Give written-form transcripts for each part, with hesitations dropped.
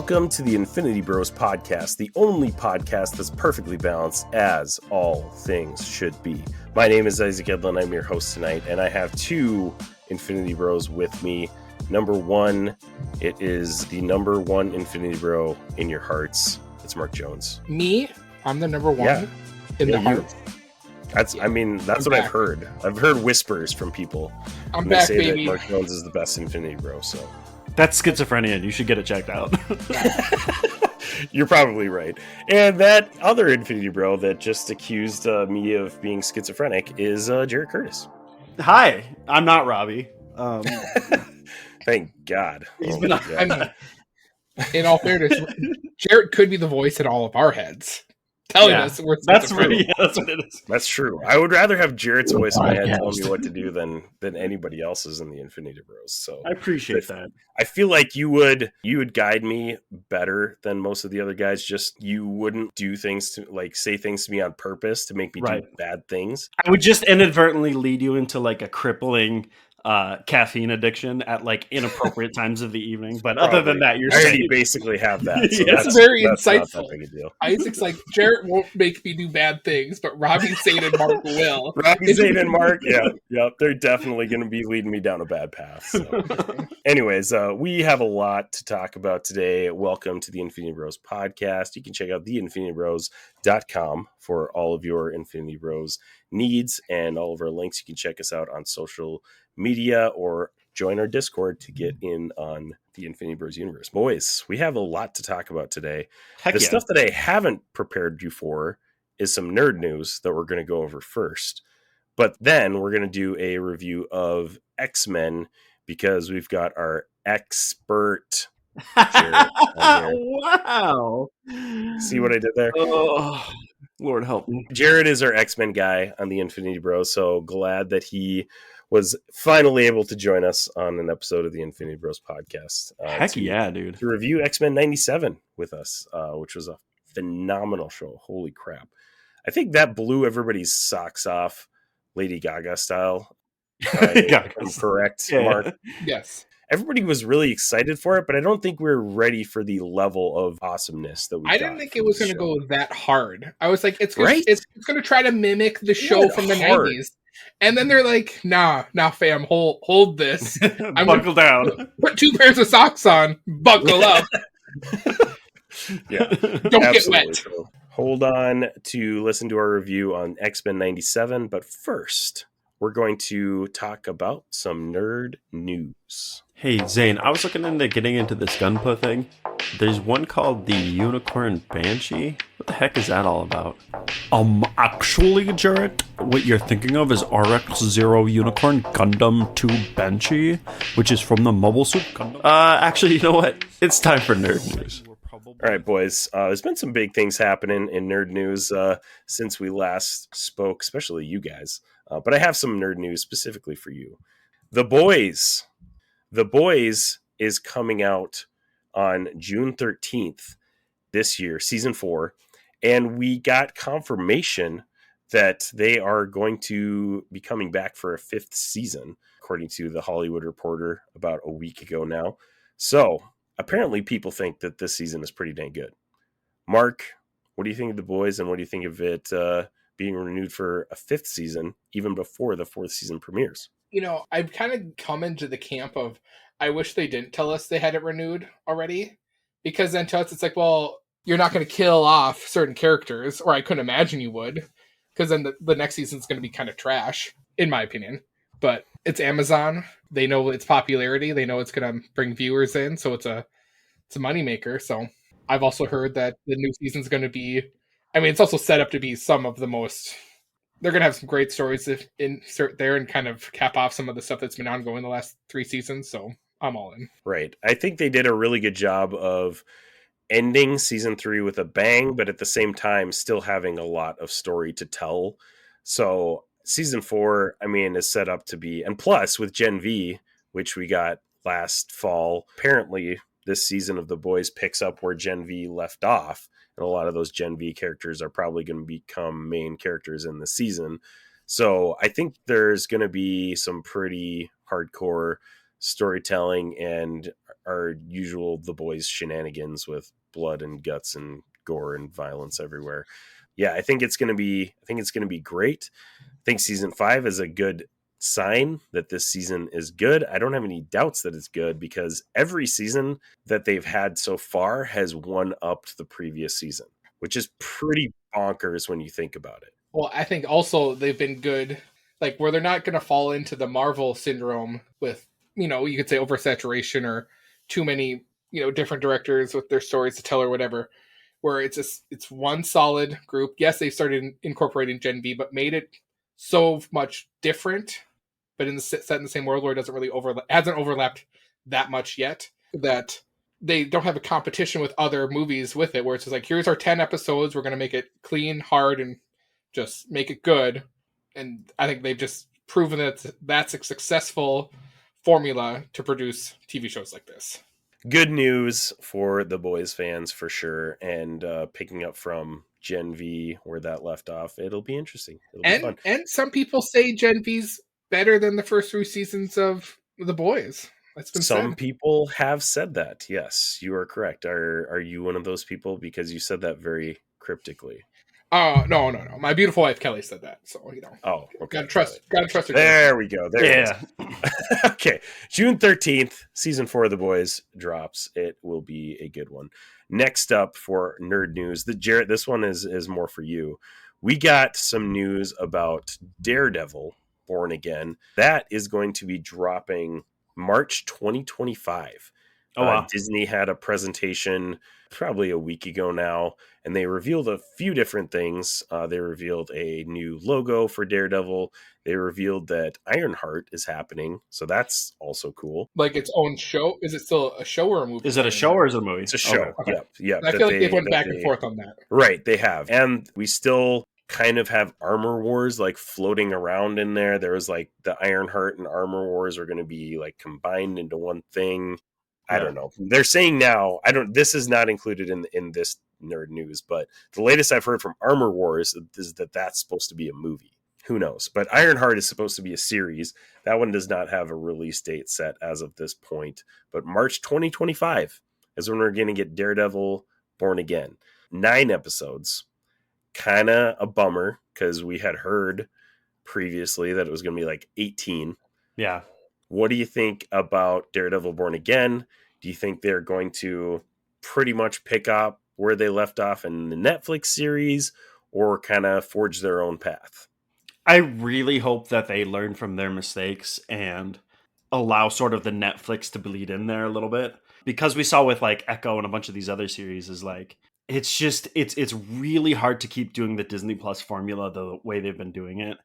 Welcome to the Infinity Bros podcast, the only podcast that's perfectly balanced as all things should be. My name is Isaac Edlin. I'm your host tonight, and I have two Infinity Bros with me. Number one, it is the number one Infinity Bro in your hearts. It's Mark Jones. Me? I'm the number one in the hearts. That's what I've heard. I've heard whispers from people. I'm back, say baby. That Mark Jones is the best Infinity Bro, so... That's schizophrenia, and you should get it checked out. You're probably right. And that other Infinity Bro that just accused me of being schizophrenic is Jarret Curtis. Hi, I'm not Robbie. Thank God. I mean, in all fairness, Jarret could be the voice in all of our heads, telling us we're that's what it is. That's true. I would rather have Jarrett's voice in my head telling me what to do than anybody else's in the Infinity Bros. So I appreciate that. I feel like you would guide me better than most of the other guys. Just you wouldn't do things to say things to me on purpose to make me do bad things. I would just inadvertently lead you into a crippling caffeine addiction at inappropriate times of the evening, but other than that, you're safe. You basically have that. So that's very that's insightful. Not that big a deal. Isaac's like, Jarret won't make me do bad things, but Robbie, Zane, and Mark will. Robbie, Zane, and Mark, they're definitely going to be leading me down a bad path. So. Anyways, we have a lot to talk about today. Welcome to the Infinity Bros podcast. You can check out theinfinitybros.com for all of your Infinity Bros needs and all of our links. You can check us out on social media or join our Discord to get in on the Infinity Bros universe. Boys, we have a lot to talk about today. Stuff that I haven't prepared you for is some nerd news that we're going to go over first. But then we're going to do a review of X-Men because we've got our X-pert Jarret on here. Wow. See what I did there? Oh, Lord help me. Jarret is our X-Men guy on the Infinity Bros, so glad that he was finally able to join us on an episode of the Infinity Bros podcast. Dude. To review X-Men 97 with us, which was a phenomenal show. Holy crap. I think that blew everybody's socks off, Lady Gaga style. Correct, Mark? Yes. Everybody was really excited for it, but I don't think we were ready for the level of awesomeness that we I didn't think it was going to go that hard. I was like, it's going to try to mimic the show from the 90s. And then they're like, nah, fam, hold this. I'm buckle down. Put 2 pairs of socks on. Buckle up. Don't get wet. So hold on to listen to our review on X-Men 97. But first, we're going to talk about some nerd news. Hey, Zane, I was looking into getting into this Gunpla thing. There's one called the Unicorn Banshee. What the heck is that all about? Actually, Jarret, what you're thinking of is RX-0 Unicorn Gundam 2 Banshee, which is from the Mobile Suit Gundam. Actually, you know what? It's time for nerd news. All right, boys. There's been some big things happening in nerd news since we last spoke, especially you guys. But I have some nerd news specifically for you. The Boys is coming out on June 13th this year, season 4. And we got confirmation that they are going to be coming back for a 5th season, according to the Hollywood Reporter about a week ago now. So apparently people think that this season is pretty dang good. Mark, what do you think of The Boys, and what do you think of it being renewed for a 5th season, even before the 4th season premieres? You know, I've kind of come into the camp of, I wish they didn't tell us they had it renewed already, because then to us it's like, well, you're not going to kill off certain characters, or I couldn't imagine you would, because then the next season's going to be kind of trash, in my opinion. But it's Amazon. They know its popularity. They know it's going to bring viewers in, so it's a moneymaker. So I've also heard that the new season's going to be, it's also set up to be some of the most... They're going to have some great stories to insert there and kind of cap off some of the stuff that's been ongoing the last 3 seasons, so I'm all in. Right. I think they did a really good job of ending season 3 with a bang, but at the same time still having a lot of story to tell. So season 4, is set up to be, and plus with Gen V, which we got last fall, apparently this season of The Boys picks up where Gen V left off. And a lot of those Gen V characters are probably going to become main characters in the season. So I think there's going to be some pretty hardcore storytelling, and our usual The Boys shenanigans with blood and guts and gore and violence everywhere. Yeah, I think it's going to be great. I think season 5 is a good sign that this season is good. I don't have any doubts that it's good because every season that they've had so far has one-upped the previous season, which is pretty bonkers when you think about it. Well, I think also they've been good, like where they're not going to fall into the Marvel syndrome with, you could say oversaturation or too many, different directors with their stories to tell or whatever, where it's one solid group. Yes, they started incorporating Gen V, but made it so much different, but set in the same world where it doesn't really hasn't overlapped that much yet, that they don't have a competition with other movies with it, where it's just like, here's our 10 episodes, we're going to make it clean, hard, and just make it good. And I think they've just proven that that's a successful formula to produce TV shows like this. Good news for The Boys fans for sure. And picking up from Gen V where that left off, it'll be interesting. It'll be fun. And some people say Gen V's better than the first 3 seasons of The Boys. That's been Some said. people have said that. Yes, you are correct. Are you one of those people? Because you said that very cryptically. No. My beautiful wife Kelly said that. So, Oh, okay. Gotta trust her. There we go. There it Yeah. is. Okay. June 13th, season 4 of The Boys drops. It will be a good one. Next up for nerd news, Jarret, this one is more for you. We got some news about Daredevil, Born Again. That is going to be dropping March 2025. Oh, wow. Disney had a presentation probably a week ago now, and they revealed a few different things. They revealed a new logo for Daredevil. They revealed that Ironheart is happening, so that's also cool. Like its own show? Is it still a show or a movie? Is it a show or is it a movie? It's a show. Okay. Yep. I feel like they went back and forth on that. Right, they have. And we still kind of have Armor Wars like floating around in there. There was like the Ironheart and Armor Wars are going to be like combined into one thing. I don't know. They're saying now, this is not included in this nerd news, but the latest I've heard from Armor Wars is that that's supposed to be a movie. Who knows? But Ironheart is supposed to be a series. That one does not have a release date set as of this point, but March 2025 is when we're going to get Daredevil Born Again. 9 episodes. Kind of a bummer because we had heard previously that it was going to be like 18. Yeah. What do you think about Daredevil Born Again? Do you think they're going to pretty much pick up where they left off in the Netflix series or kind of forge their own path? I really hope that they learn from their mistakes and allow sort of the Netflix to bleed in there a little bit. Because we saw with like Echo and a bunch of these other series is like, it's really hard to keep doing the Disney Plus formula the way they've been doing it.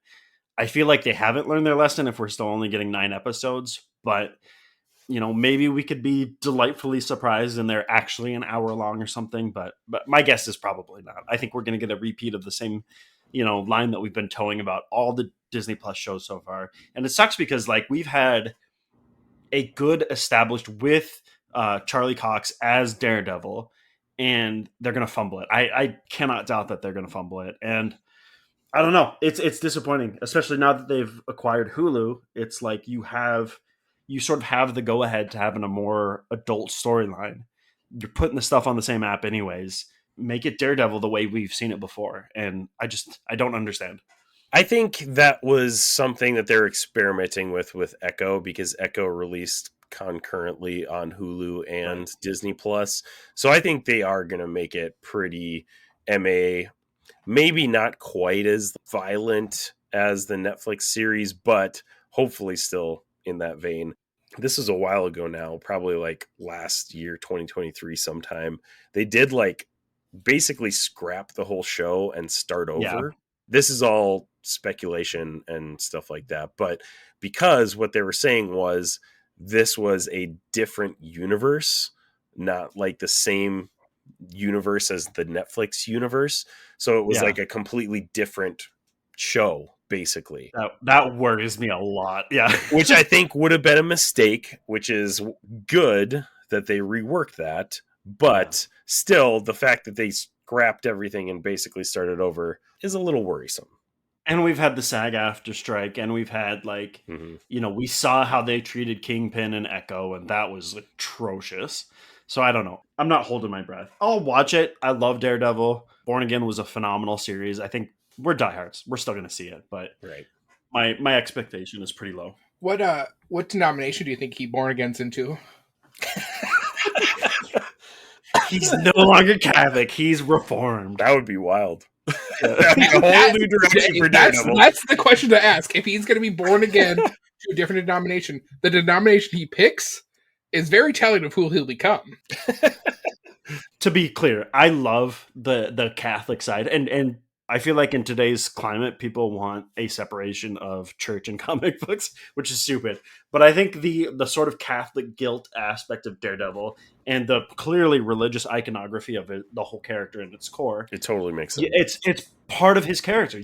I feel like they haven't learned their lesson if we're still only getting 9 episodes, but maybe we could be delightfully surprised and they're actually an hour long or something, but my guess is probably not. I think we're going to get a repeat of the same, line that we've been towing about all the Disney Plus shows so far. And it sucks because like we've had a good established with Charlie Cox as Daredevil and they're going to fumble it. I cannot doubt that they're going to fumble it. And I don't know. It's disappointing, especially now that they've acquired Hulu. It's like you sort of have the go ahead to having a more adult storyline. You're putting the stuff on the same app anyways. Make it Daredevil the way we've seen it before. And I don't understand. I think that was something that they're experimenting with Echo because Echo released concurrently on Hulu and Disney Plus. So I think they are going to make it pretty MA. Maybe not quite as violent as the Netflix series, but hopefully still in that vein. This is a while ago now, probably like last year, 2023 sometime. They did like basically scrap the whole show and start over. Yeah. This is all speculation and stuff like that. But because what they were saying was this was a different universe, not like the same universe as the Netflix universe. So it was like a completely different show, basically. That worries me a lot. Yeah. Which I think would have been a mistake, which is good that they reworked that. But still, the fact that they scrapped everything and basically started over is a little worrisome. And we've had the SAG-AFTRA strike, and we've had we saw how they treated Kingpin and Echo, and that was atrocious. So I don't know. I'm not holding my breath. I'll watch it. I love Daredevil. Born Again was a phenomenal series. I think we're diehards. We're still going to see it, but my expectation is pretty low. What denomination do you think he Born Again's into? He's no longer Catholic. He's Reformed. That would be wild. That'd be a whole new direction for Daredevil. That's the question to ask. If he's going to be born again to a different denomination, the denomination he picks is very telling of who he'll become. To be clear, I love the Catholic side, and I feel like in today's climate, people want a separation of church and comic books, which is stupid. But I think the sort of Catholic guilt aspect of Daredevil and the clearly religious iconography of it, the whole character in its core, it totally makes sense. It's part of his character.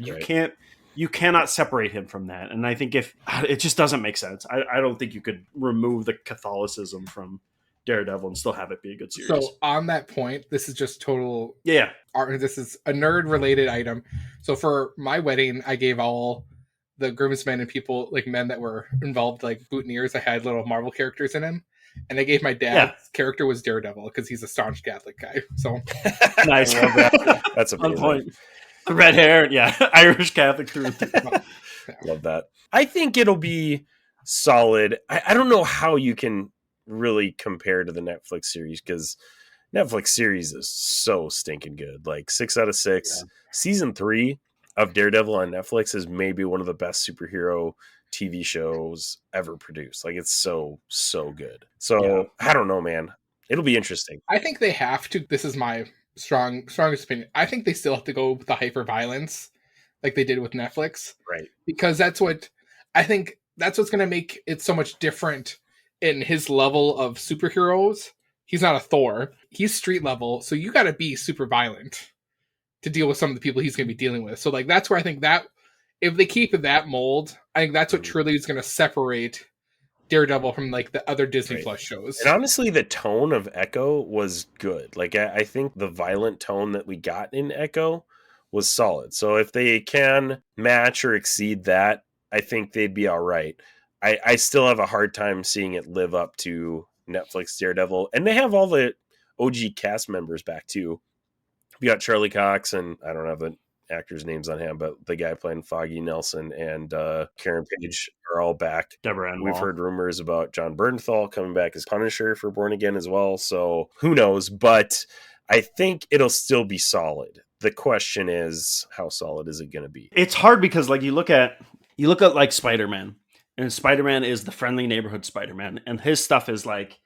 You cannot separate him from that. And I think if it just doesn't make sense, I don't think you could remove the Catholicism from Daredevil and still have it be a good series. So on that point, this is just total. Yeah. This is a nerd related item. So for my wedding, I gave all the groomsmen and people, like men that were involved, like boutonnieres, I had little Marvel characters in him. And I gave my dad's character was Daredevil because he's a staunch Catholic guy. So nice. I love that. That's a point. The red hair, Irish Catholic through and through. Love that. I think it'll be solid. I don't know how you can really compare to the Netflix series because Netflix series is so stinking good. Like 6 out of 6. Yeah. Season 3 of Daredevil on Netflix is maybe one of the best superhero TV shows ever produced. Like it's so good. So I don't know, man. It'll be interesting. I think they have to. This is my strongest opinion. I think they still have to go with the hyper violence like they did with Netflix. Right. Because that's what's going to make it so much different in his level of superheroes. He's not a Thor. He's street level. So you got to be super violent to deal with some of the people he's going to be dealing with. So like, that's where I think that if they keep that mold, I think that's what truly is going to separate Daredevil from like the other Disney Plus shows. And honestly, the tone of Echo was good. Like I think the violent tone that we got in Echo was solid. So if they can match or exceed that, I think they'd be all right. I still have a hard time seeing it live up to Netflix Daredevil. And they have all the OG cast members back too. We got Charlie Cox and I don't have the actors' names on hand, but the guy playing Foggy Nelson and Karen Page are all back. Deborah Ann We've heard rumors about John Bernthal coming back as Punisher for Born Again as well. So who knows? But I think it'll still be solid. The question is, how solid is it going to be? It's hard because like you look at like Spider-Man, and Spider-Man is the friendly neighborhood Spider-Man, and his stuff is like,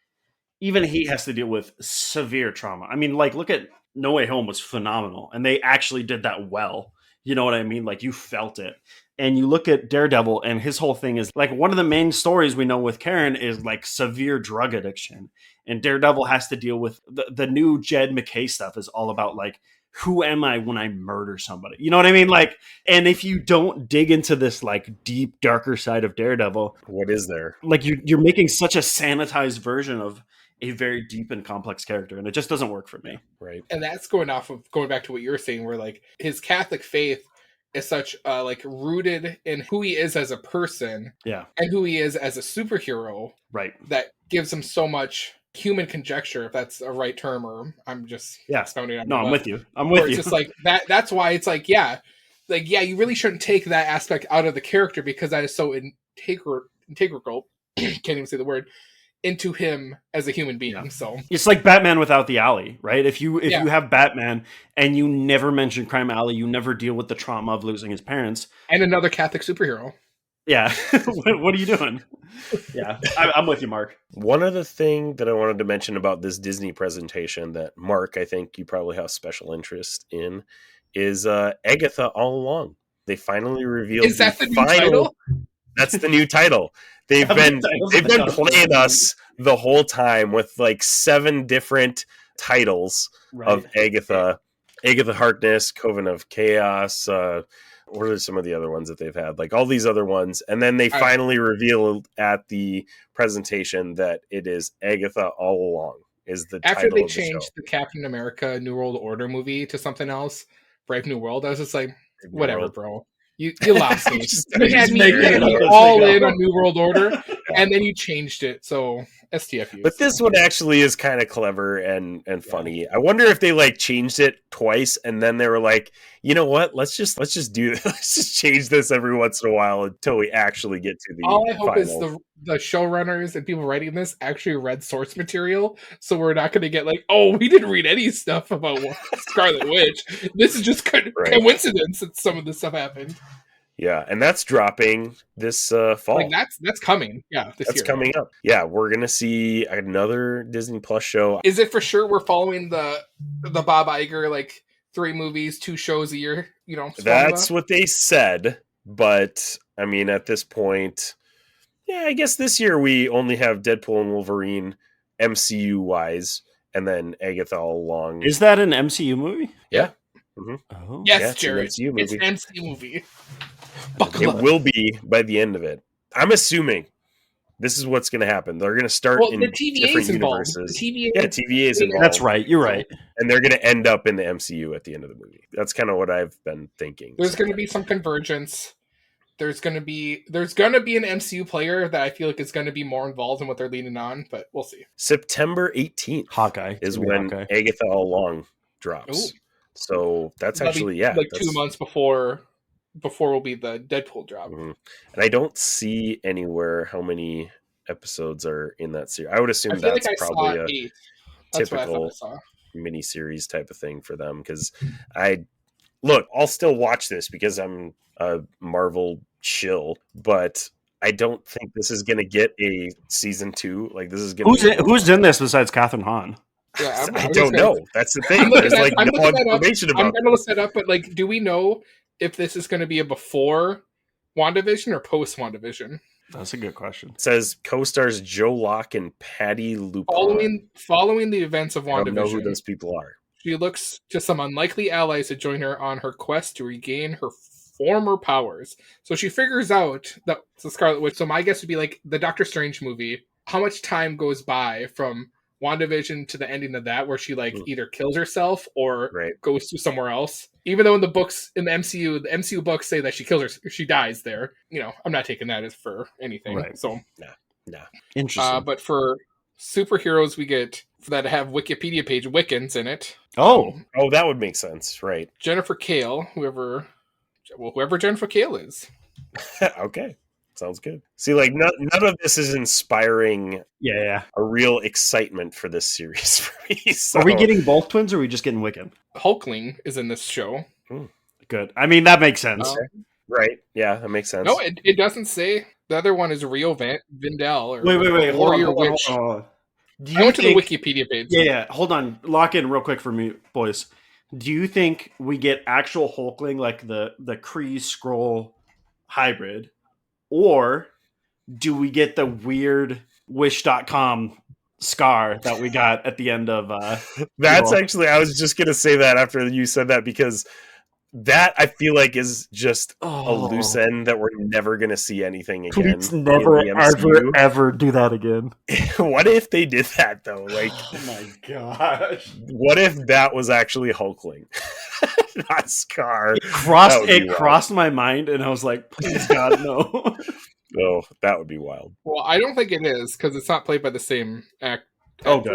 even he has to deal with severe trauma. I mean, like look at No Way Home was phenomenal, and they actually did that well. You know what I mean? Like you felt it. And you look at Daredevil, and his whole thing is like one of the main stories we know with Karen is like severe drug addiction, and Daredevil has to deal with the new Jed McKay stuff is all about like, who am I when I murder somebody? You know what I mean? Like, and if you don't dig into this like deep, darker side of Daredevil, what is there? Like you're making such a sanitized version of a very deep and complex character, and it just doesn't work for me. Right. And that's going back to what you were saying, where like his Catholic faith is such like rooted in who he is as a person, and who he is as a superhero, right? That gives him so much human conjecture, if that's a right term, or I'm just expounding on. No, I'm with you. I'm with you. It's just like that. That's why it's like, you really shouldn't take that aspect out of the character because that is so integral. Can't even say the word. Into him as a human being. So it's like Batman without the alley, right? If you have Batman and you never mention Crime Alley, you never deal with the trauma of losing his parents and another Catholic superhero. Yeah. What are you doing? Yeah, I'm with you, Mark. One other thing that I wanted to mention about this Disney presentation that, Mark, I think you probably have special interest in is Agatha All Along. They finally revealed Is that the new title? That's the new title. They've been playing us the whole time with like 7 different titles of Agatha. Agatha Harkness, Coven of Chaos, what are some of the other ones that they've had? Like all these other ones. And then they finally revealed at the presentation that it is Agatha All Along is the After title they of the changed show. the Captain America New World Order movie to something else, Brave New World, I was just like, whatever, bro. You lost me. You had me it all in on New World Order, and then you changed it. So STFU. But this one actually is kind of clever and funny. I wonder if they like changed it twice and then they were like, you know what? Let's just do this. Let's just change this every once in a while until we actually get to the all I hope final. is the showrunners and people writing this actually read source material, so we're not going to get like, oh, we didn't read any stuff about Scarlet Witch. This is just coincidence that some of this stuff happened. Yeah, and that's dropping this fall. Like that's coming. Yeah, that's coming up. Yeah, we're gonna see another Disney Plus show. Is it for sure we're following the Bob Iger like 3 movies, 2 shows a year? You know, that's what they said. But I mean, at this point, yeah, I guess this year we only have Deadpool and Wolverine, MCU wise, and then Agatha all along. Is that an MCU movie? Yeah. Mm-hmm. Oh. Yes, Jared. It's an MCU movie. It will be by the end of it. I'm assuming this is what's going to happen. They're going to start in different universes. TVA is involved. That's right. You're right. And they're going to end up in the MCU at the end of the movie. That's kind of what I've been thinking. There's going to be some convergence. There's going to be an MCU player that I feel like is going to be more involved in what they're leaning on, but we'll see. September 18th Hawkeye is when Agatha All Along drops. Ooh. So that's actually, like 2 months before will be the Deadpool drop. Mm-hmm. And I don't see anywhere how many episodes are in that series. I would assume that's probably a typical miniseries type of thing for them. Because I'll still watch this because I'm a Marvel shill, but I don't think this is going to get a season 2. Like this is going to who's in this besides Catherine Hahn? Yeah, I don't know. That's the thing. There's no information about it. I'm going to look that up, but like, do we know if this is going to be a before WandaVision or post WandaVision? That's a good question. It says co-stars Joe Locke and Patty Lupon. Following the events of WandaVision. I don't know who those people are. She looks to some unlikely allies to join her on her quest to regain her former powers. So she figures out that the Scarlet Witch. So my guess would be like the Doctor Strange movie. How much time goes by from WandaVision to the ending of that where she like either kills herself or goes to somewhere else? Even though in the MCU books say that she dies there. You know, I'm not taking that as for anything. Right. So no. Interesting. But for superheroes, we get that have Wikipedia page Wiccans in it. Oh, that would make sense, right? Jennifer Kale, whoever Jennifer Kale is. Okay. Sounds good. See, like none of this is inspiring. Yeah, a real excitement for this series for me. So. Are we getting both twins, or are we just getting Wiccan? Hulkling is in this show. Good. I mean, that makes sense, right? Yeah, that makes sense. No, it doesn't say. The other one is Rio Vindel. Or wait. Warrior Witch. I went to the Wikipedia page. Yeah. Hold on. Lock in real quick for me, boys. Do you think we get actual Hulkling, like the Kree Skrull hybrid? Or do we get the weird Wish.com scar that we got at the end of... That's actually... I was just going to say that after you said that, because that, I feel like, is just a loose end that we're never going to see anything again. Please never, ever do that again. What if they did that, though? Like, oh my gosh. What if that was actually Hulkling? Not Scar. It crossed my mind, and I was like, please, God, no. Oh, that would be wild. Well, I don't think it is, because it's not played by the same actor. I don't.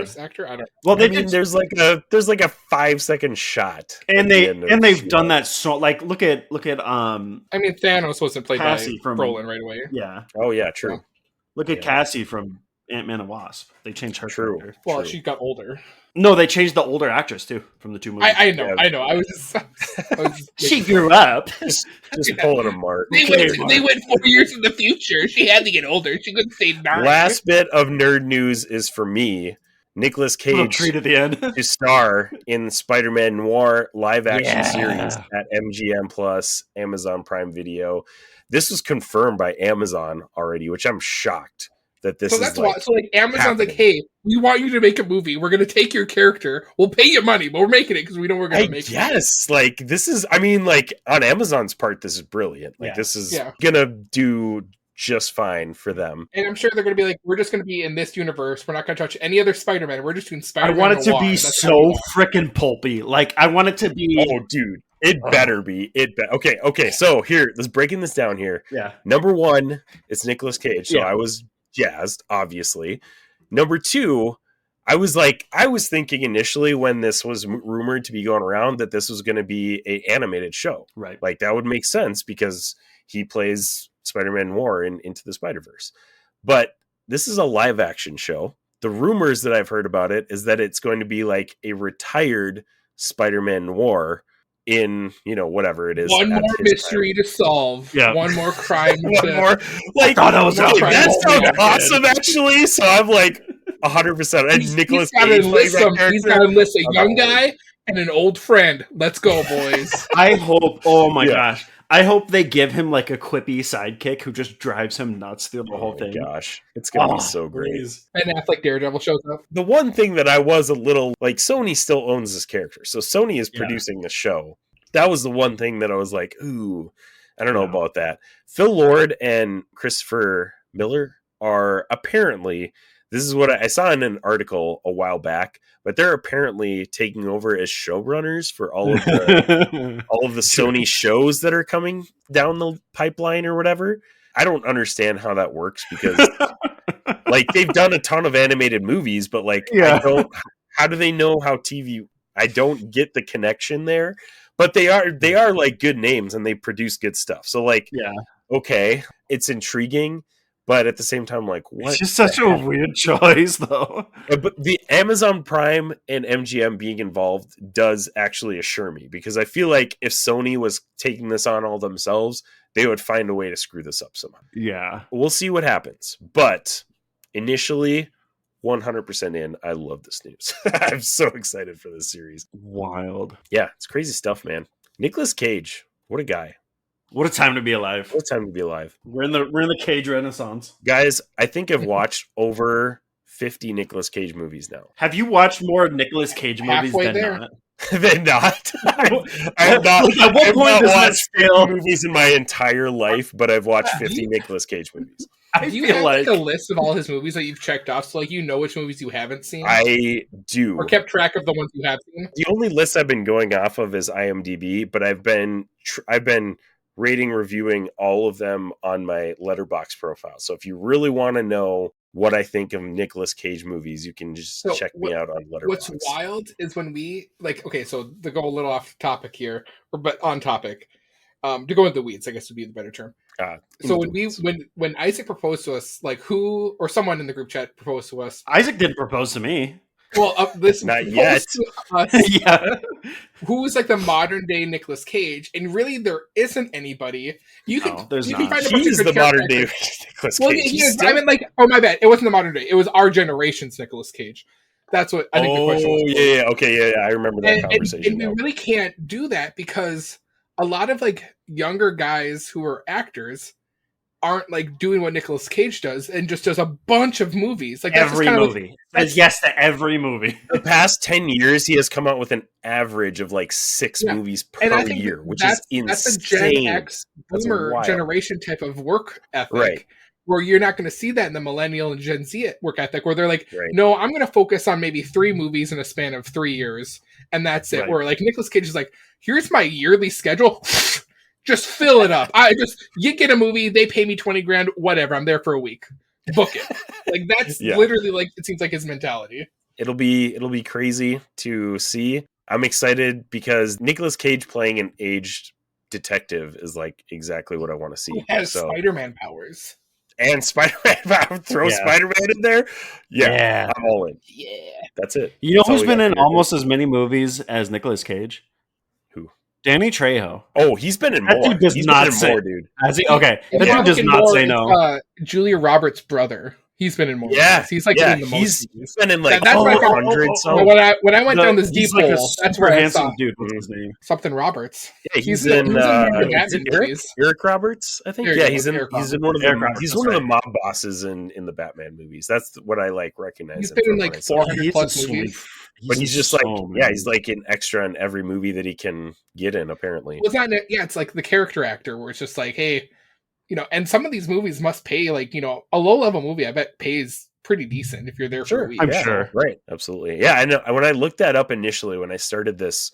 Well, there's like a 5-second shot, and they've done that so. Like, look at. I mean, Thanos wasn't played Cassie by Brolin right away. Yeah. Oh yeah, true. Look at Cassie from Ant-Man and Wasp. They changed her. True. Well, she got older. No, they changed the older actress too from the 2 movies. I know. I was just she grew up. Just pulling a mark. They went 4 years in the future. She had to get older. She couldn't stay 9. Last bit of nerd news is for me. Nicolas Cage treat at the end to star in Spider-Man Noir live action series at MGM Plus, Amazon Prime Video. This was confirmed by Amazon already, which I'm shocked. That this is like Amazon's like, hey, we want you to make a movie. We're going to take your character. We'll pay you money, but we're making it because we know we're going to make it. Yes, like this is. I mean, like on Amazon's part, this is brilliant. Like this is gonna do just fine for them. And I'm sure they're going to be like, we're just going to be in this universe. We're not going to touch any other Spider-Man. We're just doing Spider-Man. I want it to be so freaking pulpy. Like I want it to be. Oh, dude. It better be. Okay. So here, let's breaking this down here. Yeah. Number 1 is Nicolas Cage. So Yeah. I was jazzed, obviously. Number 2, I was thinking initially when this was rumored to be going around that this was going to be an animated show. Right. Like that would make sense because he plays Spider-Man Noir in Into the Spider-Verse. But this is a live action show. The rumors that I've heard about it is that it's going to be like a retired Spider-Man Noir in, whatever it is. One more mystery to solve. Yeah. One more crime. One more. I thought it was that sounds awesome, actually. So I'm like 100%. And Nicolas Cage he's got to list a young guy and an old friend. Let's go, boys. I hope. Oh my gosh. I hope they give him like a quippy sidekick who just drives him nuts through the whole thing. Gosh, it's gonna be so great. Please. And Affleck Daredevil shows up. The one thing that I was a little like, Sony still owns this character, so Sony is producing the show. That was the one thing that I was like, ooh, I don't know about that. Phil Lord and Christopher Miller are apparently. This is what I saw in an article a while back, but they're apparently taking over as showrunners for all of the Sony shows that are coming down the pipeline or whatever. I don't understand how that works because like they've done a ton of animated movies, but like how do they know how TV? I don't get the connection there, but they are like good names and they produce good stuff. So like, okay, it's intriguing. But at the same time, like, what? It's just such a weird choice, though. But the Amazon Prime and MGM being involved does actually assure me, because I feel like if Sony was taking this on all themselves, they would find a way to screw this up somehow. Yeah. We'll see what happens. But initially, 100% in. I love this news. I'm so excited for this series. Wild. Yeah, it's crazy stuff, man. Nicolas Cage, what a guy. What a time to be alive. What a time to be alive. We're in the Cage Renaissance. Guys, I think I've watched over 50 Nicolas Cage movies now. Have you watched more Nicolas Cage movies Halfway than there. not? Than not. I have not, Like, at what I have point not does that watched 50 scale? movies in my entire life, but I've watched 50 Nicolas Cage movies. I Do you feel have like a list of all his movies that you've checked off, so like you know which movies you haven't seen? I do. Or kept track of the ones you have seen? The only list I've been going off of is IMDb, but I've been rating, reviewing all of them on my Letterboxd profile. So if you really want to know what I think of Nicolas Cage movies, you can just check me out on Letterboxd. What's wild is when we okay, so to go a little off topic here, but on topic, to go into the weeds, I guess would be the better term. So when Isaac proposed to us, like who or someone in the group chat proposed to us. Isaac didn't propose to me. Well, this not yet. Yeah, who's like the modern day Nicolas Cage, and really there isn't anybody. You can find a bunch He's of the good modern day characters. Nicolas Well, Cage. I mean, like, oh my bad, it wasn't the modern day. It was our generation's Nicolas Cage. That's what I think the question was. Yeah. I remember that conversation. And we really can't do that because a lot of like younger guys who are actors aren't like doing what Nicolas Cage does and just does a bunch of movies. Like every movie. Says yes to every movie. The past 10 years, he has come out with an average of like 6 movies per year, which is insane. That's a Gen X boomer generation type of work ethic. Right. Where you're not going to see that in the millennial and Gen Z work ethic, where they're like, no, I'm going to focus on maybe 3 movies in a span of 3 years. And that's it. Right. Where like Nicolas Cage is like, here's my yearly schedule. Just fill it up. You get a movie, they pay me $20,000, whatever. I'm there for a week. Book it. Like that's literally like it seems like his mentality. It'll be crazy to see. I'm excited because Nicolas Cage playing an aged detective is like exactly what I want to see. He has Spider-Man powers. And Spider-Man, Spider-Man in there. Yeah, I'm all in. Yeah, that's it. You know who's been in almost as many movies as Nicolas Cage? Who? Danny Trejo. Oh, he's been in more. That dude does not say more, dude. Okay, that dude does not say no. Julia Roberts' brother. He's been in more. Yeah, he's like in the most. He's been in like 100. When I went down this deep hole, that's where I saw dude. What's his name? Something Roberts. Yeah, he's in Eric Roberts. I think. He's in one of the. He's one of the mob bosses in the Batman movies. That's what I like recognize. He's been in like 400 plus movies. But he's just like, he's like an extra in every movie that he can get in, apparently. Well, it's not, it's like the character actor where it's just like, hey, and some of these movies must pay, like, a low-level movie, I bet pays pretty decent if you're there for a week. I'm sure. Right, absolutely. Yeah, I know. When I looked that up initially, when I started this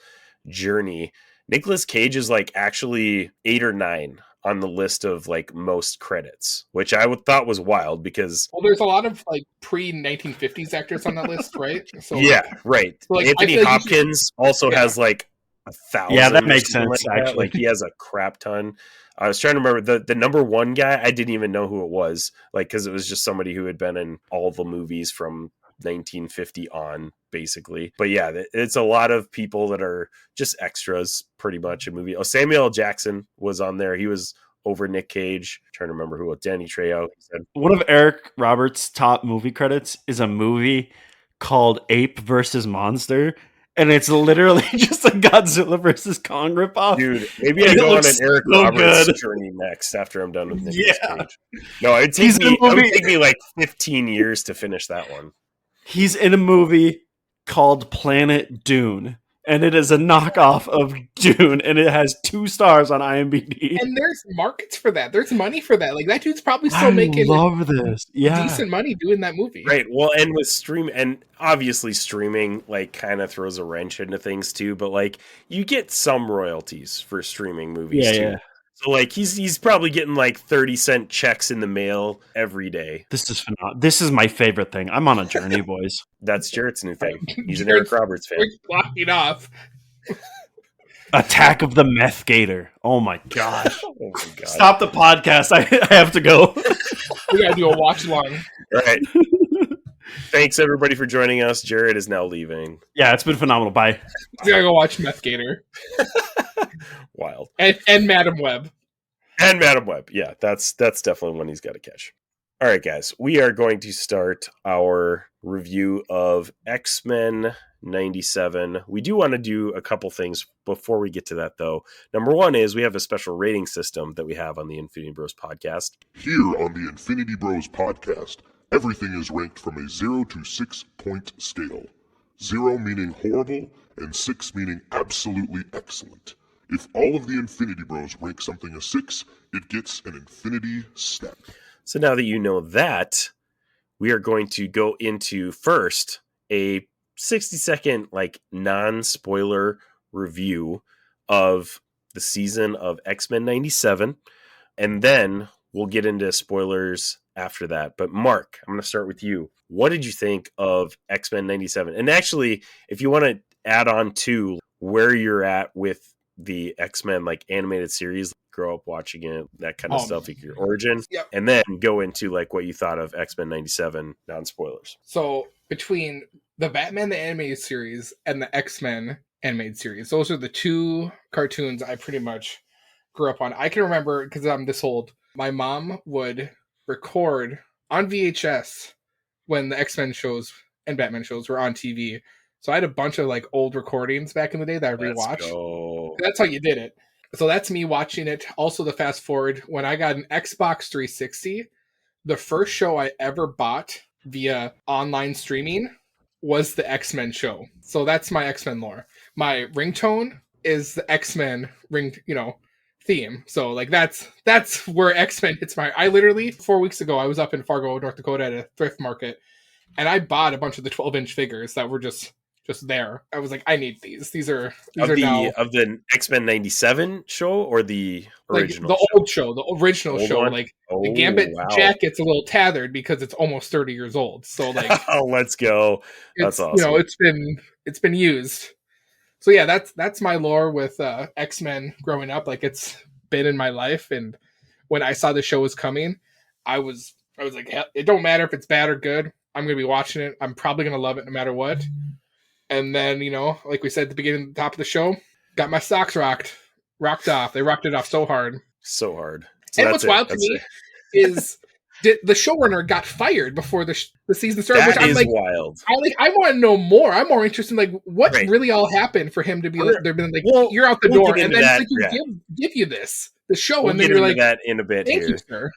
journey, Nicolas Cage is like actually 8 or 9 on the list of like most credits, which I thought was wild because Well, there's a lot of like pre-1950s actors on that list, right? So yeah, like, right. so, like, I Anthony feel like Hopkins also yeah. has like 1,000. Yeah, that or makes something sense, like that. actually. Like he has a crap ton. I was trying to remember the number one guy. I didn't even know who it was, like because it was just somebody who had been in all the movies from 1950 on, basically. But yeah, it's a lot of people that are just extras, pretty much in movie. Oh, Samuel L. Jackson was on there. He was over Nick Cage. I'm trying to remember who. Danny Trejo. He said. One of Eric Roberts' top movie credits is a movie called Ape versus Monster, and it's literally just a Godzilla versus Kong ripoff. Dude, maybe And I it go on looks an Eric so Roberts good. journey next after I'm done with Nicolas Yeah. Cage. No, it He's in a would movie- take me like 15 years to finish that one. He's in a movie called Planet Dune, and it is a knockoff of Dune, and it has 2 stars on IMDb. And there's markets for that. There's money for that. Like that dude's probably still I making love this. Yeah. decent money doing that movie. Right. Well, and with stream, and obviously streaming like kind of throws a wrench into things too, but like you get some royalties for streaming movies too. Yeah. So like he's probably getting like 30-cent checks in the mail every day. This is phenomenal. This is my favorite thing. I'm on a journey, boys. That's Jarrett's new thing. He's an Jarrett's- Eric Roberts fan. We're blocking off. Attack of the Meth Gator. Oh my gosh. Oh my god. Stop the podcast. I have to go. We gotta do a watch along. All right. Thanks everybody for joining us. Jarret is now leaving. Yeah, it's been phenomenal. Bye. We gotta go watch Meth Gator Wild. and Madam Web. And Madam Web. Yeah, that's definitely one he's got to catch. All right, guys. We are going to start our review of X-Men 97. We do want to do a couple things before we get to that, though. Number one is we have a special rating system that we have on the Infinity Bros podcast. Here on the Infinity Bros podcast, everything is ranked from a 0 to 6 point scale. 0 meaning horrible, and 6 meaning absolutely excellent. If all of the Infinity Bros rank something a 6, it gets an Infinity Step. So now that you know that, we are going to go into first a 60-second like non-spoiler review of the season of X-Men 97, and then we'll get into spoilers after that. But Mark, I'm going to start with you. What did you think of X-Men 97? And actually, if you want to add on to where you're at with the X-Men like animated series, grow up watching it, that kind of stuff, like your origin, Yep. and then go into like what you thought of X-Men 97 non-spoilers. So between the Batman the Animated Series and the X-Men Animated Series, those are the 2 cartoons I pretty much grew up on. I can remember, because I'm this old, my mom would record on VHS when the X-Men shows and Batman shows were on TV. So I had a bunch of like old recordings back in the day that I rewatched. That's how you did it. So that's me watching it. Also, the fast forward, when I got an Xbox 360, the first show I ever bought via online streaming was the X-Men show. So that's my X-Men lore. My ringtone is the X-Men theme. So like that's where X-Men hits my. I literally 4 weeks ago I was up in Fargo, North Dakota at a thrift market, and I bought a bunch of the 12-inch figures that were just there. I was like, I need these. These are now of the X-Men 97 show or the original like the old show, the original old show. one? Like the Gambit jacket's a little tattered because it's almost 30 years old. So like, oh, let's go. That's awesome. It's been used. So yeah, that's my lore with X-Men growing up. Like it's been in my life, and when I saw the show was coming, I was like, it don't matter if it's bad or good. I'm gonna be watching it. I'm probably gonna love it no matter what. And then, like we said at the beginning, the top of the show, got my socks rocked off. They rocked it off so hard. So hard. So and what's wild to me is the showrunner got fired before the season started. That which I'm is like, wild. I want to know more. I'm more interested in like what really all happened for him to be like, they've been like, you're out the door, and then like, give you the show, and then you're like, that in a bit thank here. You, sir.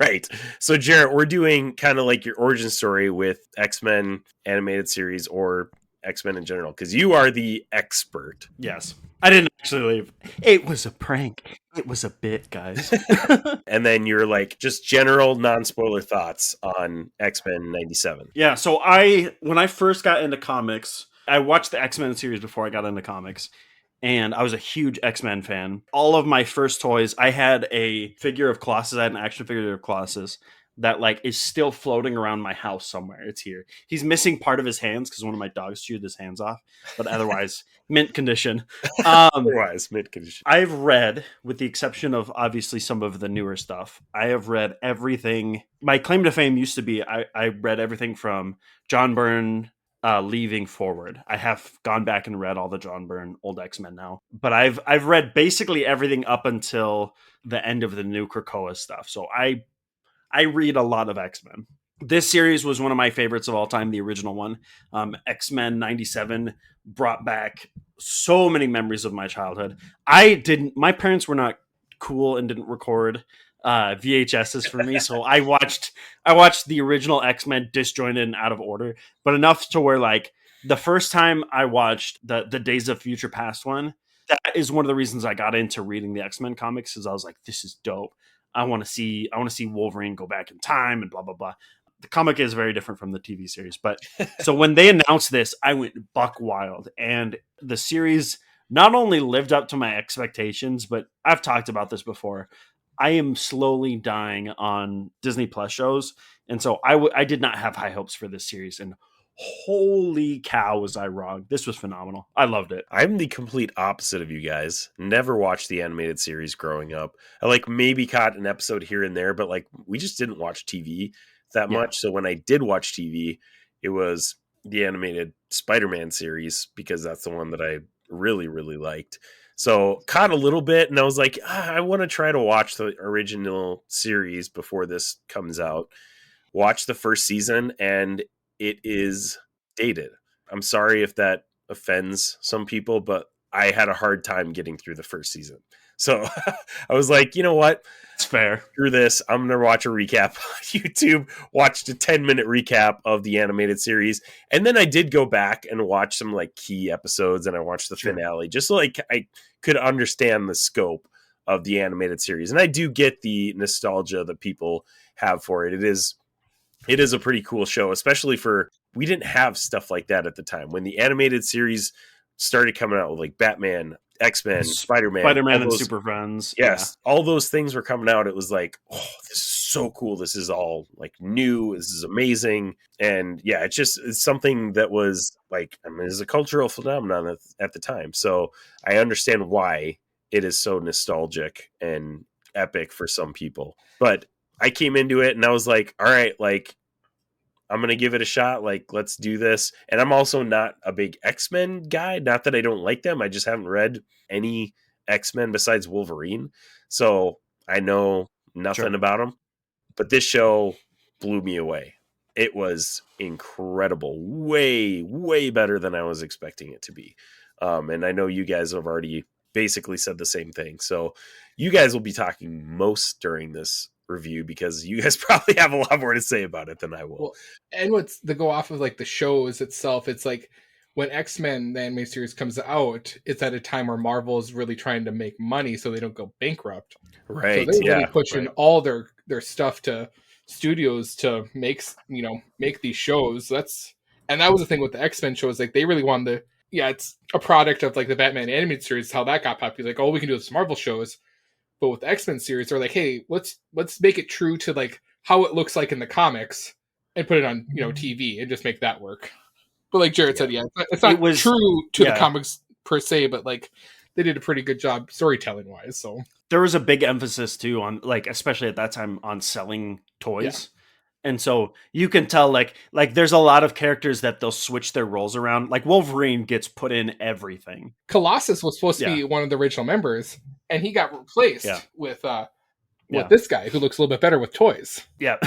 Right. So Jarret, we're doing kind of like your origin story with X-Men animated series or X-Men in general, because you are the expert. Yes. I didn't actually leave. It was a prank. It was a bit, guys. And then you're like just general non-spoiler thoughts on X-Men 97. Yeah, so when I first got into comics, I watched the X-Men series before I got into comics. and I was a huge X-Men fan. All of my first toys, I had a figure of Colossus. I had an action figure of Colossus that like is still floating around my house somewhere. It's here. He's missing part of his hands because one of my dogs chewed his hands off, but otherwise mint condition. Otherwise mint condition. I've read, with the exception of obviously some of the newer stuff, I have read everything. My claim to fame used to be I read everything from John Byrne leaving forward. I have gone back and read all the John Byrne old X-Men now, but I've read basically everything up until the end of the new Krakoa stuff. So I read a lot of X-Men. This series was one of my favorites of all time, the original one. X-Men 97 brought back so many memories of my childhood. My parents were not cool and didn't record VHSs for me, so I watched the original X-Men disjointed and out of order, but enough to where like the first time I watched the Days of Future Past one, that is one of the reasons I got into reading the X-Men comics, because I was like, this is dope. I want to see Wolverine go back in time and blah blah blah. The comic is very different from the TV series, but so when they announced this, I went buck wild, and the series not only lived up to my expectations, but I've talked about this before. I am slowly dying on Disney Plus shows, and so I did not have high hopes for this series, and holy cow was I wrong. This was phenomenal. I loved it. I'm the complete opposite of you guys. Never watched the animated series growing up. I like maybe caught an episode here and there, but like we just didn't watch TV that much. So when I did watch TV, it was the animated Spider-Man series, because that's the one that I really, really liked. So caught a little bit, and I was like, I want to try to watch the original series before this comes out. Watch the first season, and it is dated. I'm sorry if that offends some people, but I had a hard time getting through the first season. So I was like, you know what? It's fair. Through this, I'm going to watch a recap on YouTube, watched a 10-minute recap of the animated series. And then I did go back and watch some like key episodes, and I watched the finale just so like I could understand the scope of the animated series. And I do get the nostalgia that people have for it. It is a pretty cool show, especially for, we didn't have stuff like that at the time. When the animated series started coming out with like Batman, X-Men, Spider-Man and Super Friends. Yes. Yeah. All those things were coming out. It was like, oh, this is so cool. This is all like new. This is amazing. And yeah, it's something that was like, I mean, it's a cultural phenomenon at the time. So I understand why it is so nostalgic and epic for some people. But I came into it and I was like, all right, like, I'm going to give it a shot. Like, let's do this. And I'm also not a big X-Men guy. Not that I don't like them. I just haven't read any X-Men besides Wolverine. So I know nothing about them. But this show blew me away. It was incredible. Way, way better than I was expecting it to be. And I know you guys have already basically said the same thing. So you guys will be talking most during this review, because you guys probably have a lot more to say about it than I will. Well, and what's the go off of like the shows itself, it's like when X-Men the anime series comes out, it's at a time where Marvel is really trying to make money so they don't go bankrupt. Right. So they're really pushing all their stuff to studios to make these shows. That was the thing with the X-Men shows, like they really wanted it's a product of like the Batman animated series, how that got popular. Like, oh, we can do this Marvel shows. But with the X-Men series, they're like, hey, let's make it true to like how it looks like in the comics and put it on, TV and just make that work. But like Jarret said, it's not true to the comics per se, but like they did a pretty good job storytelling wise. So there was a big emphasis too on like, especially at that time, on selling toys. And so you can tell like there's a lot of characters that they'll switch their roles around. Like Wolverine gets put in everything. Colossus was supposed to be one of the original members, and he got replaced with this guy who looks a little bit better with toys. Yeah.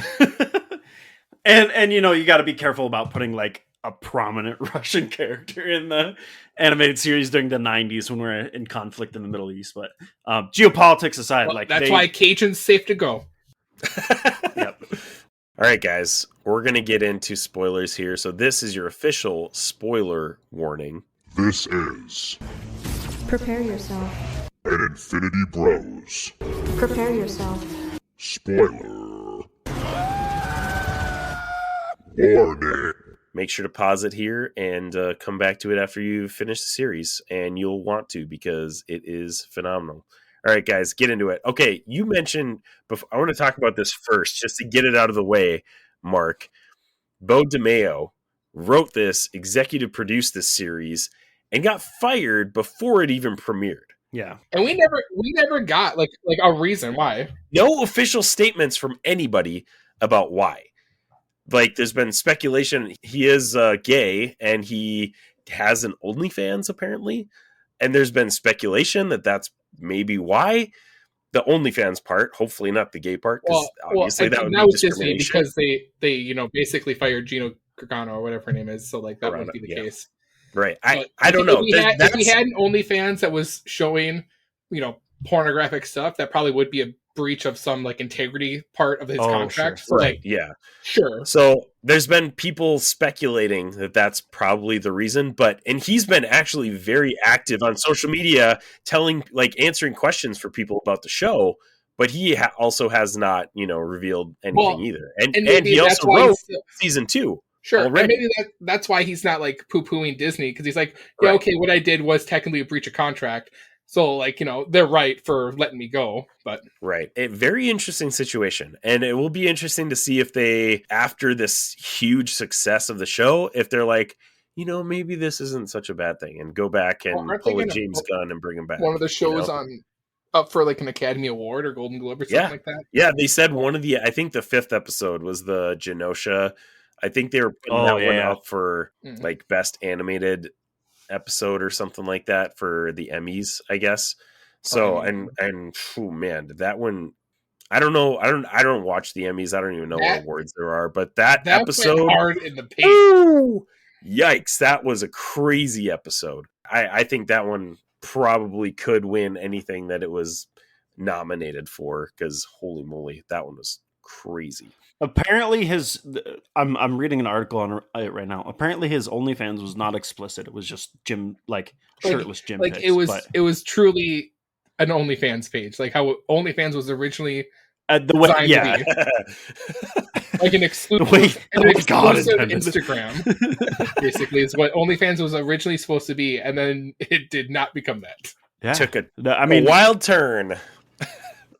and you got to be careful about putting like a prominent Russian character in the animated series during the 90s when we're in conflict in the Middle East. But geopolitics aside, that's why Cajun's safe to go. Yep. All right, guys, we're going to get into spoilers here. So this is your official spoiler warning. This is... Prepare yourself. An Infinity Bros. Prepare yourself. Spoiler. Warning. make sure to pause it here and come back to it after you finish the series. And you'll want to, because it is phenomenal. All right, guys, get into it. Okay, you mentioned, I want to talk about this first, just to get it out of the way, Mark. Bo DeMeo wrote this, executive produced this series, and got fired before it even premiered. Yeah. And we never got like a reason why. No official statements from anybody about why. Like, there's been speculation he is gay and he has an OnlyFans apparently, and there's been speculation that that's maybe why. The OnlyFans part, hopefully not the gay part, because obviously that would be discrimination. Because they basically fired Gino Gargano or whatever her name is, so like that wouldn't be the case. Right. I don't know. If we had an OnlyFans that was showing, pornographic stuff, that probably would be a breach of some like integrity part of his contract. Sure. So, right. Yeah. Sure. So there's been people speculating that that's probably the reason, and he's been actually very active on social media, answering questions for people about the show. But he also has not, revealed anything either. And he also wrote season 2. Sure, already. And maybe that's why he's not like poo-pooing Disney, because he's like, yeah, okay, what I did was technically a breach of contract, so they're right for letting me go. But right, a very interesting situation, and it will be interesting to see if they, after this huge success of the show, if they're like, maybe this isn't such a bad thing, and go back and pull a James Gunn and bring him back. One of the shows up for like an Academy Award or Golden Globe or something like that. Yeah, they said I think the 5th episode was the Genosha. I think they were putting that one up for like best animated episode or something like that for the Emmys, I guess. So and man, that one, I don't know. I don't watch the Emmys. I don't even know what awards there are, but that episode went hard in the paint. Yikes, that was a crazy episode. I think that one probably could win anything that it was nominated for, because holy moly, that one was crazy. Apparently I'm reading an article on it right now. Apparently his OnlyFans was not explicit. It was just shirtless gym pics. It was truly an OnlyFans page. Like how OnlyFans was originally the way, designed to be. Like an exclusive Instagram. Basically is what OnlyFans was originally supposed to be, and then it did not become that. Yeah. Took a wild turn.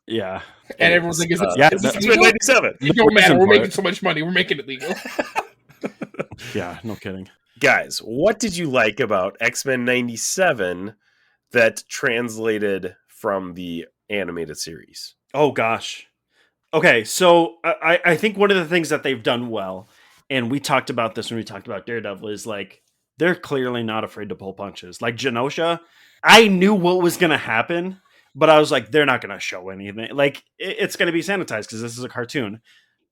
Yeah. And everyone's like, is this 97? It don't matter. We're making so much money. We're making it legal. Yeah, no kidding. Guys, what did you like about X-Men 97 that translated from the animated series? Oh, gosh. Okay, so I think one of the things that they've done well, and we talked about this when we talked about Daredevil, is like, they're clearly not afraid to pull punches. Like Genosha, I knew what was going to happen, but I was like, they're not going to show anything. Like, it's going to be sanitized because this is a cartoon.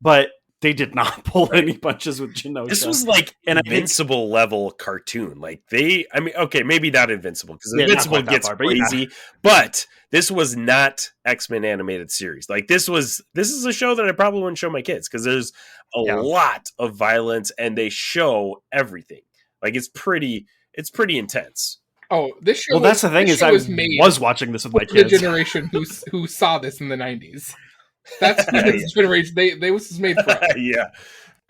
But they did not pull any punches with Genosha. This was like an Invincible level cartoon. Like okay, maybe not Invincible, because Invincible gets crazy. But this was not X-Men animated series. Like this is a show that I probably wouldn't show my kids, because there's a lot of violence and they show everything. Like it's pretty intense. Oh, this show. Well, that's the thing, is I was watching this with my kids. The generation who saw this in the 90s. That's the generation they was made for. Yeah.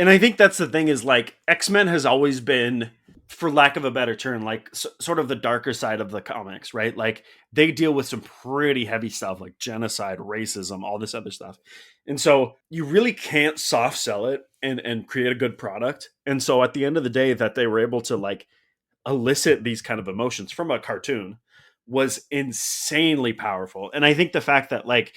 And I think that's the thing, is like X-Men has always been, for lack of a better term, like sort of the darker side of the comics, right? Like they deal with some pretty heavy stuff like genocide, racism, all this other stuff. And so you really can't soft sell it and create a good product. And so at the end of the day, that they were able to like elicit these kind of emotions from a cartoon was insanely powerful. And I think the fact that like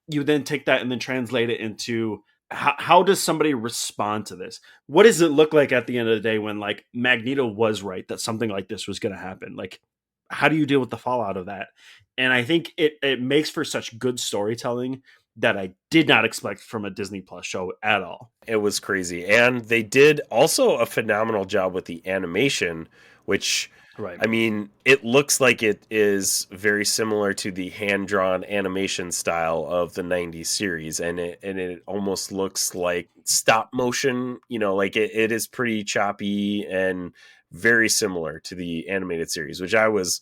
you then take that and then translate it into how does somebody respond to this? What does it look like at the end of the day when like Magneto was right that something like this was going to happen? Like, how do you deal with the fallout of that? And I think it makes for such good storytelling that I did not expect from a Disney Plus show at all. It was crazy. And they did also a phenomenal job with the animation, which, right. I mean, it looks like it is very similar to the hand-drawn animation style of the 90s series. And it almost looks like stop motion, like it is pretty choppy and very similar to the animated series, which I was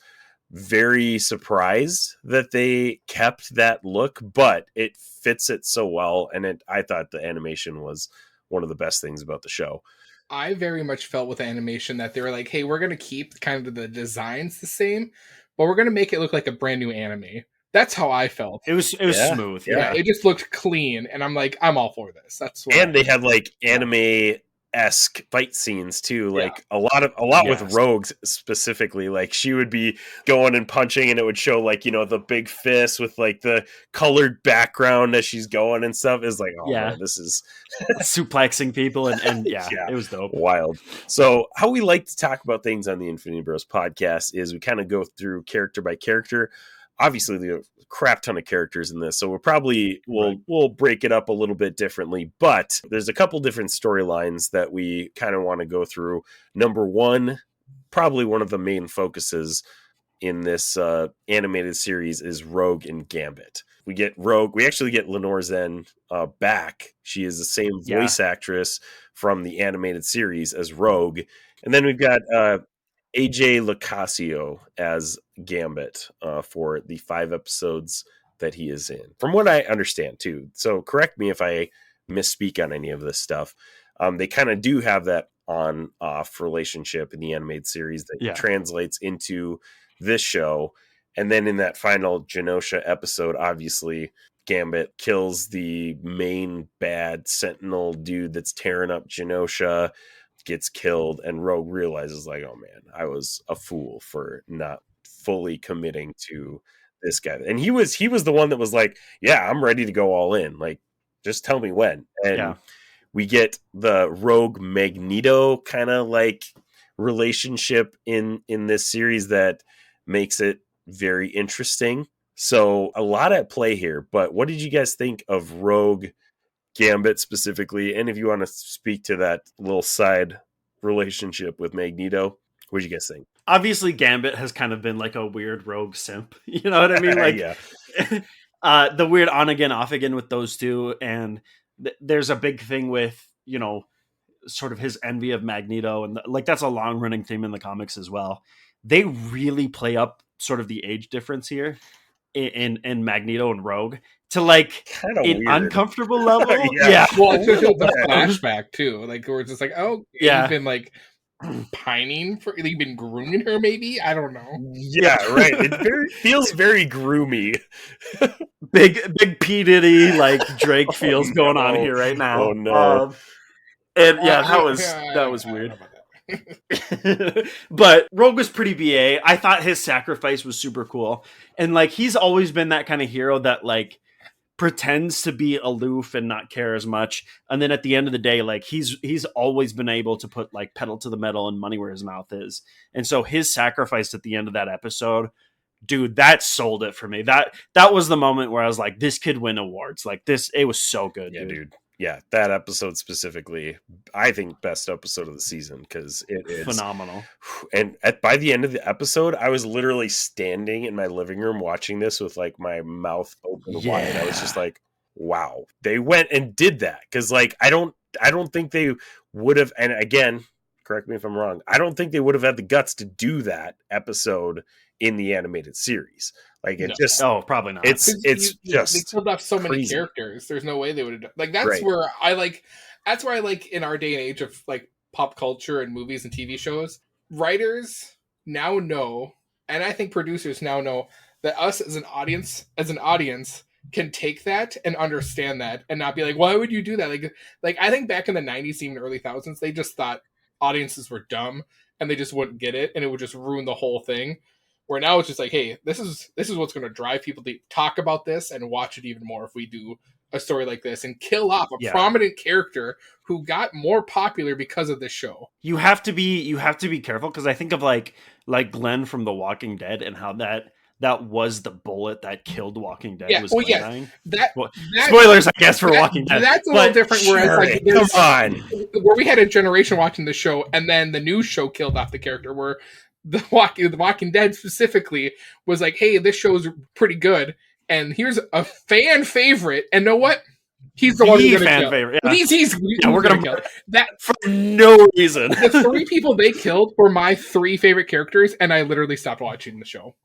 very surprised that they kept that look, but it fits it so well. And I thought the animation was one of the best things about the show. I very much felt with animation that they were like, hey, we're going to keep kind of the designs the same, but we're going to make it look like a brand new anime. That's how I felt. It was Yeah, smooth. yeah. Yeah. It just looked clean, and I'm like, I'm all for this. That's what And they had like anime-esque fight scenes too, like a lot Yes. with Rogue specifically. Like she would be going and punching, and it would show like, you know, the big fist with like the colored background as she's going and stuff. Is like, oh Yeah. man, this is Suplexing people and yeah, it was dope. wild. So how we like to talk about things on the Infinity Bros podcast is we kind of go through character by character. Obviously, there are a crap ton of characters in this, so we'll break it up a little bit differently. But there's a couple different storylines that we kind of want to go through. Number one, probably one of the main focuses in this animated series is Rogue and Gambit. We get Rogue. We actually get Lenore Zen back. She is the same voice actress from the animated series as Rogue. And then we've got AJ Locascio as Gambit for the 5 episodes that he is in. From what I understand, too. So correct me if I misspeak on any of this stuff. They kind of do have that on-off relationship in the animated series that translates into this show. And then in that final Genosha episode, obviously, Gambit kills the main bad Sentinel dude that's tearing up Genosha, gets killed, and Rogue realizes like, oh man, I was a fool for not fully committing to this guy. And he was the one that was like, yeah, I'm ready to go all in. Like, just tell me when. And we get the Rogue Magneto kind of like relationship in this series that makes it very interesting. So a lot at play here, but what did you guys think of Rogue Gambit specifically? And if you want to speak to that little side relationship with Magneto, what did you guys think? Obviously, Gambit has kind of been like a weird Rogue simp. You know what I mean? Like, the weird on again, off again with those two. And there's a big thing with, you know, sort of his envy of Magneto. And like, that's a long running theme in the comics as well. They really play up sort of the age difference here in Magneto and Rogue to like Kinda an weird. uncomfortable level. Well, it's just the flashback too, like where it's just like, oh, Yeah. you've been like pining for, you've been grooming her, maybe. I don't know. Yeah, right. It feels very groomy. Big P Diddy like Drake feels going on here right now. Oh no! And yeah, that was weird. But Rogue was pretty BA. I thought his sacrifice was super cool, and like he's always been that kind of hero that like pretends to be aloof and not care as much, and then at the end of the day, like he's always been able to put like pedal to the metal and money where his mouth is. And so his sacrifice at the end of that episode, dude, that sold it for me. That was the moment where I was like, this could win awards. Like this, it was so good. Yeah, dude. Yeah, that episode specifically, I think best episode of the season because it is phenomenal. And by the end of the episode, I was literally standing in my living room watching this with like my mouth open wide. I was just like, wow, they went and did that because like I don't think they would have. And again, correct me if I'm wrong. I don't think they would have had the guts to do that episode in the animated series. Like it just probably not. It's just they killed off so many crazy characters. There's no way they would have done. Like that's where I like in our day and age of like pop culture and movies and TV shows, writers now know, and I think producers now know that us as an audience can take that and understand that and not be like, why would you do that? Like I think back in the 90s, even early thousands, they just thought audiences were dumb and they just wouldn't get it and it would just ruin the whole thing. Where now it's just like, hey, this is what's going to drive people to talk about this and watch it even more if we do a story like this and kill off a prominent character who got more popular because of this show. You have to be careful because I think of like Glenn from The Walking Dead and how that was the bullet that killed Walking Dead. Yeah, was well, dying. That spoilers, I guess, for Walking Dead. That's a little different. Where it's like, come on, where we had a generation watching the show, and then the new show killed off the character. Where the Walking Dead specifically was like, hey, this show's pretty good, and here's a fan favorite, and know what? He's the one who's going to kill. Favorite, yeah. We're going to kill that for no reason. The 3 people they killed were my 3 favorite characters, and I literally stopped watching the show.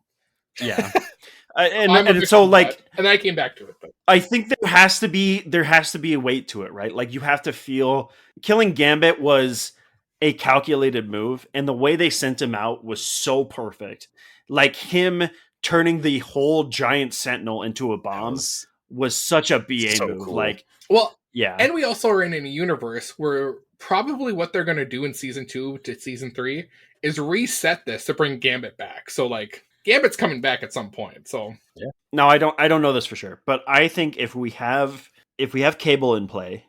Yeah. And so like, and I came back to it, but I think there has to be a weight to it, right? Like you have to feel killing Gambit was a calculated move, and the way they sent him out was so perfect. Like him turning the whole giant sentinel into a bomb was such a BA so move. cool. Like, Well, yeah. And we also are in a universe where probably what they're going to do in season 2 to season 3 is reset this to bring Gambit back. So like Gambit's coming back at some point. So yeah. No, I don't know this for sure, but I think if we have Cable in play,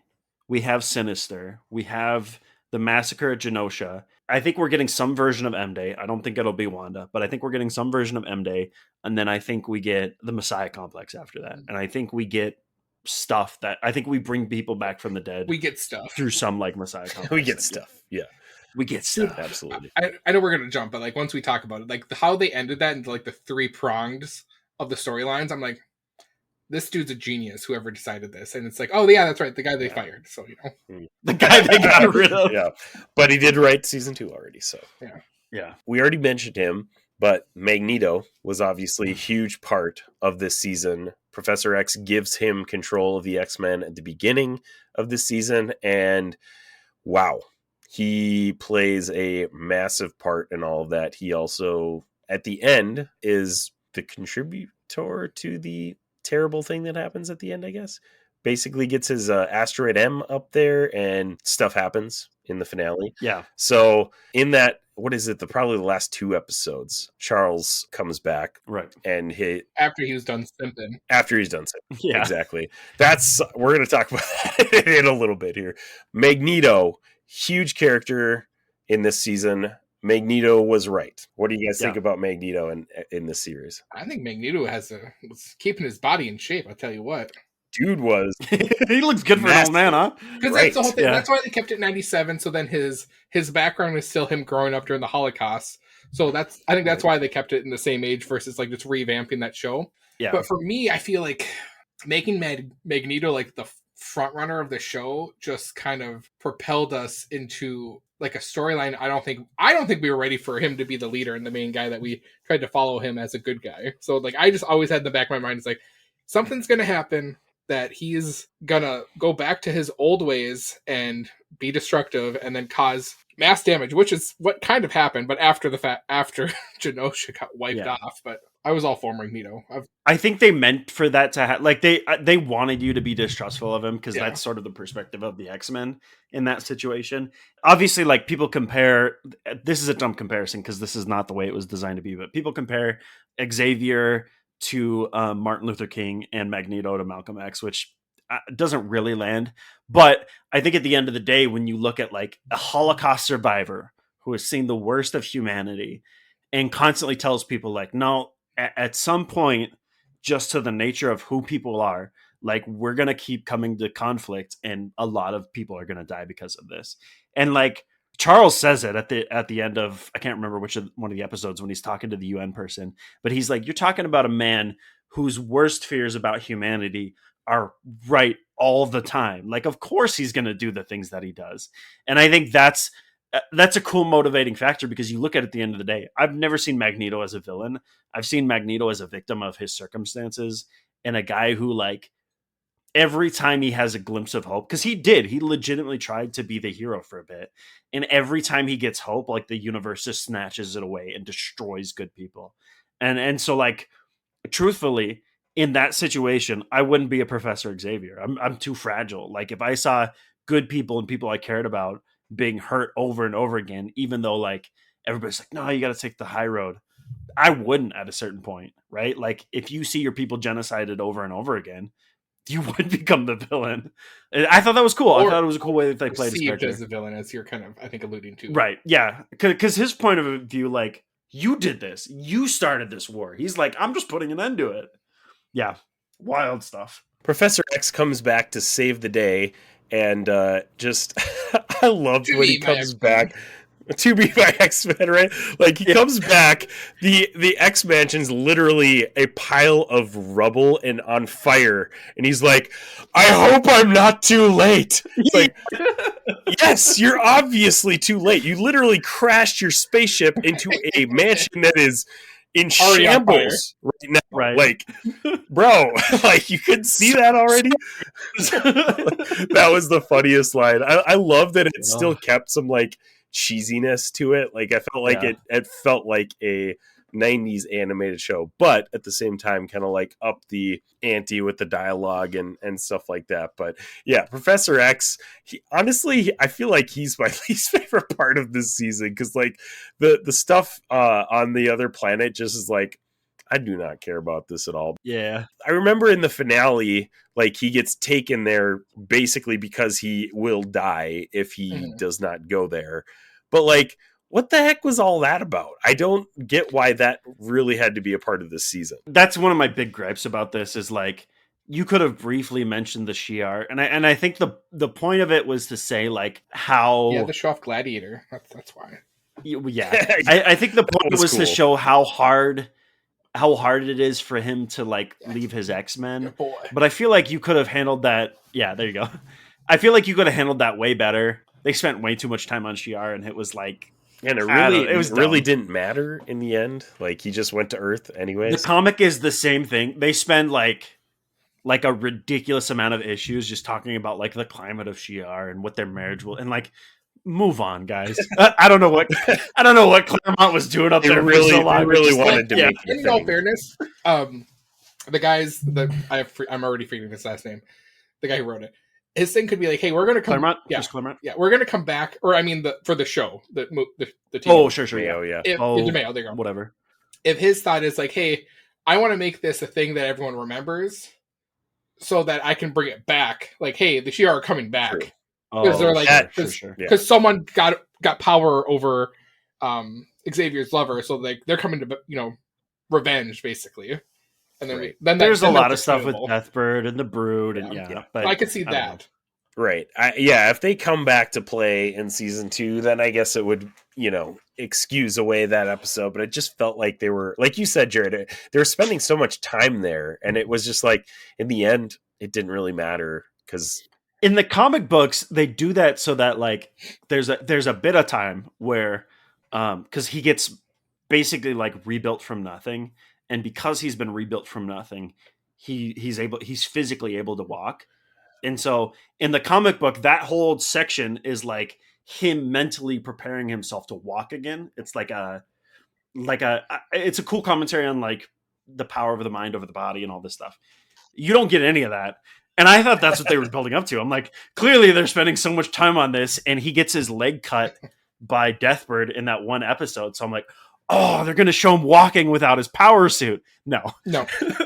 we have Sinister, we have the Massacre at Genosha. I think we're getting some version of M-Day. I don't think it'll be Wanda, but I think we're getting some version of M-Day, and then I think we get the Messiah Complex after that. And I think we get stuff that I think we bring people back from the dead. we get stuff. Through some like Messiah Complex. We get stuff. Yeah. We get stuff. Absolutely. I know we're going to jump, but like once we talk about it, like how they ended that into like the 3 prongs of the storylines, I'm like, this dude's a genius, whoever decided this. And it's like, oh yeah, that's right, the guy they fired. So, you know. The guy they got rid of. Yeah. But he did write season 2 already, so. Yeah. We already mentioned him, but Magneto was obviously a huge part of this season. Professor X gives him control of the X-Men at the beginning of this season, and wow, he plays a massive part in all of that. He also, at the end, is the contributor to the terrible thing that happens at the end, I guess. Basically gets his asteroid M up there, and stuff happens in the finale. Yeah. So in that, what is it? Probably the last 2 episodes, Charles comes back, right, and after he was done simping. After he's done simping, yeah, exactly. We're going to talk about that in a little bit here. Magneto, huge character in this season. Magneto was right. What do you guys think about Magneto in this series? I think Magneto was keeping his body in shape. I'll tell you what. Dude was he looks good for an old man, huh? Because that's the whole thing. Yeah. That's why they kept it 97. So then his background is still him growing up during the Holocaust. So I think that's why they kept it in the same age versus like just revamping that show. Yeah. But for me, I feel like making Magneto like the front runner of the show just kind of propelled us into like a storyline. I don't think we were ready for him to be the leader and the main guy, that we tried to follow him as a good guy. So like I just always had in the back of my mind, it's like something's gonna happen, that he's gonna go back to his old ways and be destructive and then cause mass damage, which is what kind of happened, but after Genosha got wiped off. But I was all for Magneto. I think they meant for that to happen. Like they wanted you to be distrustful of him, because that's sort of the perspective of the X-Men in that situation. Obviously, like people compare, this is a dumb comparison because this is not the way it was designed to be, but people compare Xavier to Martin Luther King and Magneto to Malcolm X, which doesn't really land. But I think at the end of the day, when you look at like a Holocaust survivor who has seen the worst of humanity and constantly tells people like, no, at some point, just to the nature of who people are, like we're going to keep coming to conflict and a lot of people are going to die because of this. And like Charles says it at the end of, I can't remember one of the episodes when he's talking to the UN person, but he's like, you're talking about a man whose worst fears about humanity are right all the time. Like, of course he's going to do the things that he does. And I think that's a cool motivating factor, because you look at it at the end of the day, I've never seen Magneto as a villain. I've seen Magneto as a victim of his circumstances, and a guy who like every time he has a glimpse of hope, because he legitimately tried to be the hero for a bit. And every time he gets hope, like the universe just snatches it away and destroys good people. And so like, truthfully, in that situation, I wouldn't be a Professor Xavier. I'm too fragile. Like if I saw good people and people I cared about being hurt over and over again, even though like everybody's like, no, you got to take the high road, I wouldn't at a certain point, right? Like if you see your people genocided over and over again, you would become the villain. I thought that was cool. I thought it was a cool way that they played his character as a villain, as you're kind of, I think, alluding to. Right, yeah. Because his point of view, like, you did this. You started this war. He's like, I'm just putting an end to it. Yeah, wild stuff. Professor X comes back to save the day, and just, I loved when he comes back. To be by X-Men, right? Like he comes back, the X Mansion's literally a pile of rubble and on fire, and he's like, "I hope I'm not too late." It's like, yes, you're obviously too late. You literally crashed your spaceship into a mansion that is in shambles right now. Right. Like, bro, like you could see that already. That was the funniest line. I love that it still kept some like cheesiness to it. Like I felt like it felt like a 90s animated show, but at the same time kind of like up the ante with the dialogue and stuff like that. But yeah, Professor X, honestly, I feel like he's my least favorite part of this season, because like the stuff on the other planet just is like, I do not care about this at all. Yeah. I remember in the finale, like he gets taken there basically because he will die if he does not go there. But like, what the heck was all that about? I don't get why that really had to be a part of this season. That's one of my big gripes about this is like, you could have briefly mentioned the Shi'ar. And I think the point of it was to say like how... Yeah, the show off Gladiator. That's why. Yeah. I think the point was cool. To show how hard it is for him to like leave his X-Men. But I feel like you could have handled that. Yeah, there you go. I feel like you could have handled that way better. They spent way too much time on Shi'ar, and it was like... And it really didn't matter in the end. Like he just went to Earth anyways. The comic is the same thing. They spend like a ridiculous amount of issues just talking about like the climate of Shi'ar and what their marriage will, and like, move on, guys. I don't know what Claremont was doing up there. Really wanted to make it. In all fairness, the guys that I'm already forgetting his last name. The guy who wrote it. His thing could be like, "Hey, we're going to come." Claremont? Yeah, Claremont? Yeah, we're going to come back, or I mean, for the show, the TV. Oh, sure, yeah. Mayo, there you go. Whatever. If his thought is like, "Hey, I want to make this a thing that everyone remembers, so that I can bring it back," like, "Hey, the Shi'ar are coming back," because they're like, because someone got power over Xavier's lover, so like they're coming to revenge basically. And then there's a lot of stuff with Deathbird and the Brood, and but I could see that. Right. If they come back to play in season 2, then I guess it would, excuse away that episode. But it just felt like they were, like you said, Jarret, they were spending so much time there, and it was just like, in the end, it didn't really matter, because in the comic books they do that so that like there's a bit of time where because he gets basically like rebuilt from nothing. And because he's been rebuilt from nothing, he's physically able to walk. And so in the comic book, that whole section is like him mentally preparing himself to walk again. It's it's a cool commentary on like the power of the mind over the body and all this stuff. You don't get any of that. And I thought that's what they were building up to. I'm like, clearly they're spending so much time on this, and he gets his leg cut by Deathbird in that one episode. So I'm like, oh, they're going to show him walking without his power suit. No.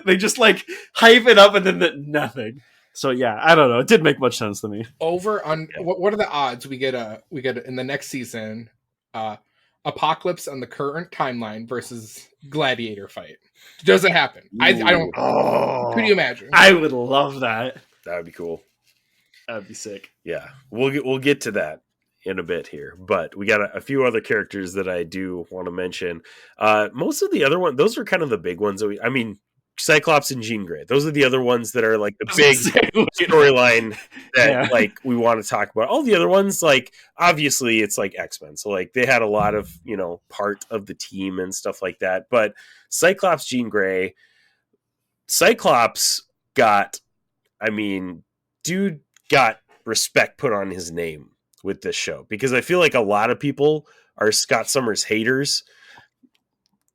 They just like hype it up and then nothing. So yeah, I don't know. It didn't make much sense to me. Over on what are the odds we get in the next season, Apocalypse on the current timeline versus Gladiator fight? Does it happen? I don't. Oh, could you imagine? I would love that. That would be cool. That'd be sick. Yeah, we'll get to that in a bit here, but we got a few other characters that I do want to mention. Most of the other ones, those are kind of the big ones. Cyclops and Jean Grey. Those are the other ones that are like the big storyline that like we want to talk about. All the other ones, like obviously it's like X-Men. So like they had a lot of, part of the team and stuff like that. But Cyclops, Jean Grey, Cyclops got respect put on his name with this show, because I feel like a lot of people are Scott Summers haters,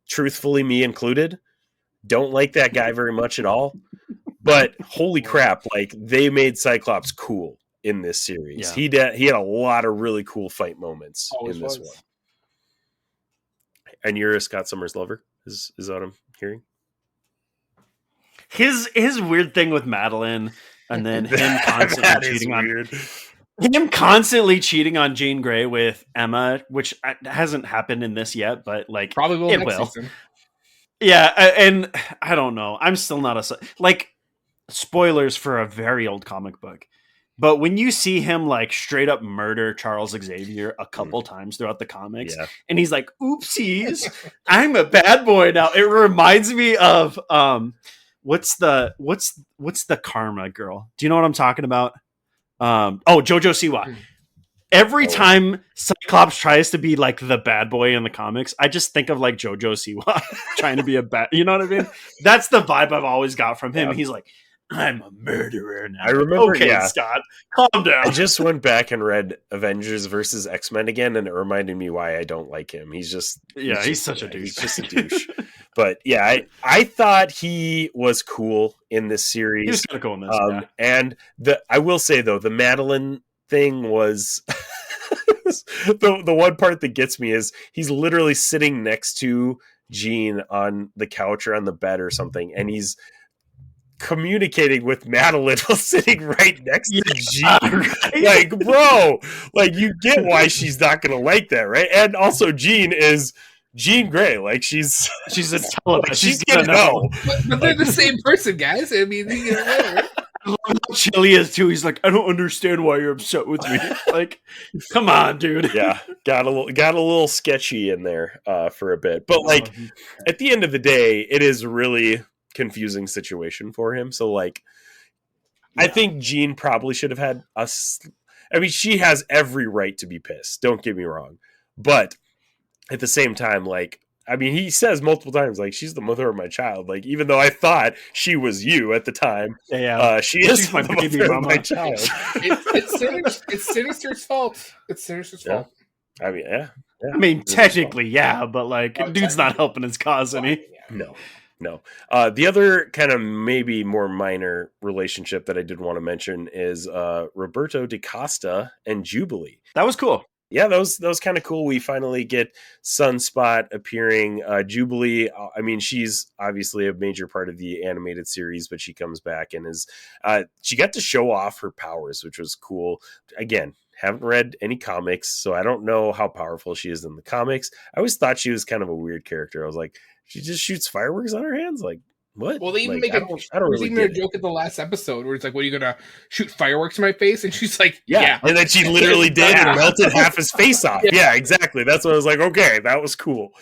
truthfully me included. Don't like that guy very much at all, but holy crap, like they made Cyclops cool in this series. Yeah. He had a lot of really cool fight moments in this one. And you're a Scott Summers lover, is what I'm hearing? His weird thing with Madeline, and then him constantly cheating on Jean Grey with Emma, which hasn't happened in this yet, but like probably will it next will. Season. Yeah, and I don't know. I'm still not spoilers for a very old comic book. But when you see him like straight up murder Charles Xavier a couple times throughout the comics, and he's like, "Oopsies, I'm a bad boy now." It reminds me of what's the Karma girl? Do you know what I'm talking about? JoJo Siwa. Every time Cyclops tries to be like the bad boy in the comics, I just think of like JoJo Siwa trying to be a bad. You know what I mean? That's the vibe I've always got from him. Yeah. He's like, I'm a murderer now. I remember, okay, yeah. Scott, calm down. I just went back and read Avengers versus X-Men again, and it reminded me why I don't like him. He's such a douche. He's just a douche. But yeah, I thought he was cool in this series. He was kind of cool in this, And I will say though, the Madeline thing was the one part that gets me is he's literally sitting next to Jean on the couch or on the bed or something, and he's communicating with Madeline while sitting right next to Jean. Right? Like, bro, like you get why she's not gonna like that, right? And also Jean is Jean Grey. Like she's a telepath. She's gonna know. But they're the same person, guys. I mean, I love how chill he is too. He's like, I don't understand why you're upset with me. Like, come on, dude. Yeah, got a little sketchy in there for a bit, but like at the end of the day, it is a really confusing situation for him. So like, I think Jean probably should have had us. I mean, she has every right to be pissed. Don't get me wrong, but at the same time, like, I mean, he says multiple times, like, she's the mother of my child. Like, even though I thought she was you at the time, she's my baby mama. Of my child. It's Sinister's fault. It's Sinister's fault. I mean, yeah. I mean, technically, yeah, but like, dude's not helping his cause any. No. The other kind of maybe more minor relationship that I did want to mention is Roberto DaCosta and Jubilee. That was cool. Yeah, that was kind of cool. We finally get Sunspot appearing. Jubilee, I mean, she's obviously a major part of the animated series, but she comes back and is she got to show off her powers, which was cool. Again, haven't read any comics, so I don't know how powerful she is in the comics. I always thought she was kind of a weird character. I was like, she just shoots fireworks on her hands? Like, what? Well, they even like, make a joke in the last episode where it's like, "What are you gonna shoot fireworks in my face?" And she's like, "Yeah." And then she literally did and melted half his face off. Yeah, exactly. That's what I was like. Okay, that was cool.